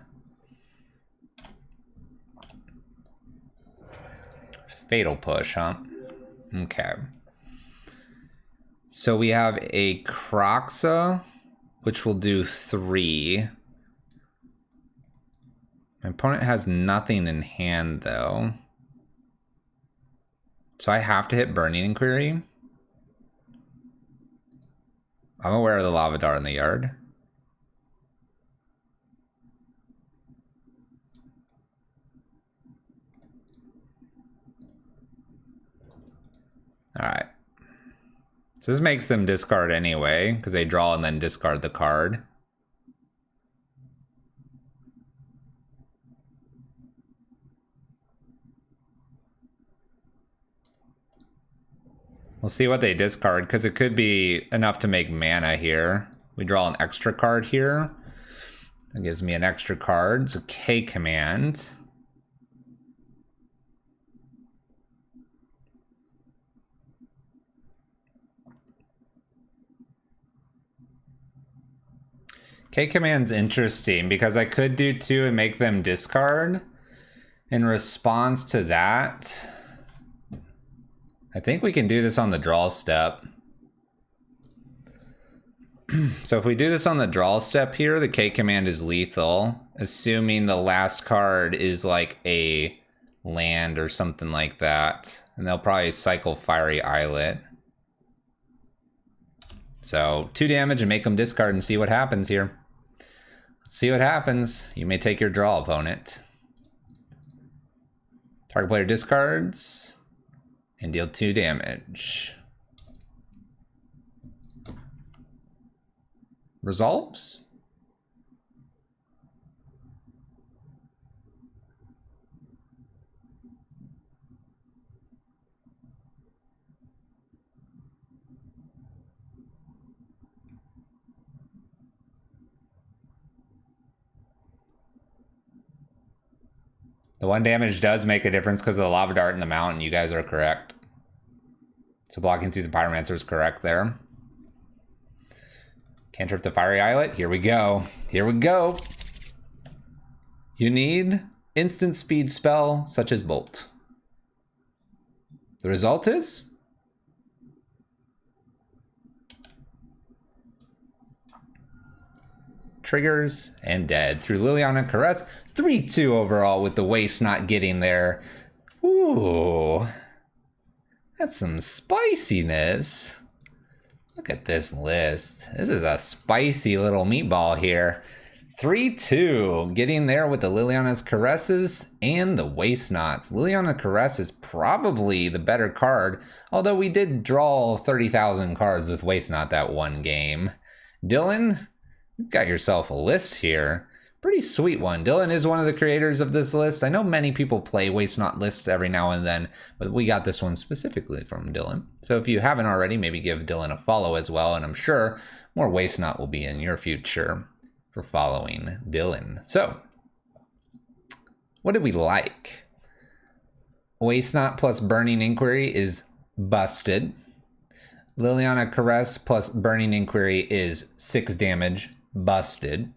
Fatal push, huh? Okay. So we have a Croxa, which will do 3. My opponent has nothing in hand, though. So I have to hit Burning Inquiry. I'm aware of the Lava Dart in the yard. Alright. So this makes them discard anyway, because they draw and then discard the card. We'll see what they discard, because it could be enough to make mana here. We draw an extra card here. That gives me an extra card, so K command. K command's interesting, because I could do 2 and make them discard. In response to that, I think we can do this on the draw step. So if we do this on the draw step here, the K command is lethal, assuming the last card is like a land or something like that. And they'll probably cycle Fiery Islet. So 2 damage and make them discard and see what happens here. Let's see what happens. You may take your draw, opponent. Target player discards and deal 2 damage. Resolves? The 1 damage does make a difference because of the Lava Dart in the mountain. You guys are correct. So blocking Season Pyromancer is correct there. Cantrip the Fiery Islet. Here we go. Here we go. You need instant speed spell such as Bolt. The result is triggers and dead through Liliana Caress. 3-2 overall with the waste not getting there. Ooh, that's some spiciness. Look at this list. This is a spicy little meatball here. 3-2, getting there with the Liliana's Caresses and the Waste Knots. Liliana Caress is probably the better card, although we did draw 30,000 cards with Waste Knot that one game. Dylan, you've got yourself a list here. Pretty sweet one. Dylan is one of the creators of this list. I know many people play Waste Not lists every now and then, but we got this one specifically from Dylan. So if you haven't already, maybe give Dylan a follow as well, and I'm sure more Waste Not will be in your future for following Dylan. So, what did we like? Waste Not plus Burning Inquiry is busted. Liliana Caress plus Burning Inquiry is 6 damage, busted.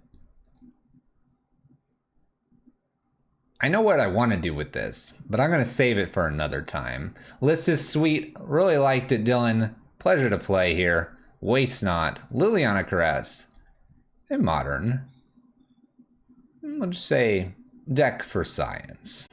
I know what I want to do with this, but I'm going to save it for another time. List is sweet. Really liked it, Dylan. Pleasure to play here. Waste Not, Liliana Caress, and Modern. Let's just say deck for science.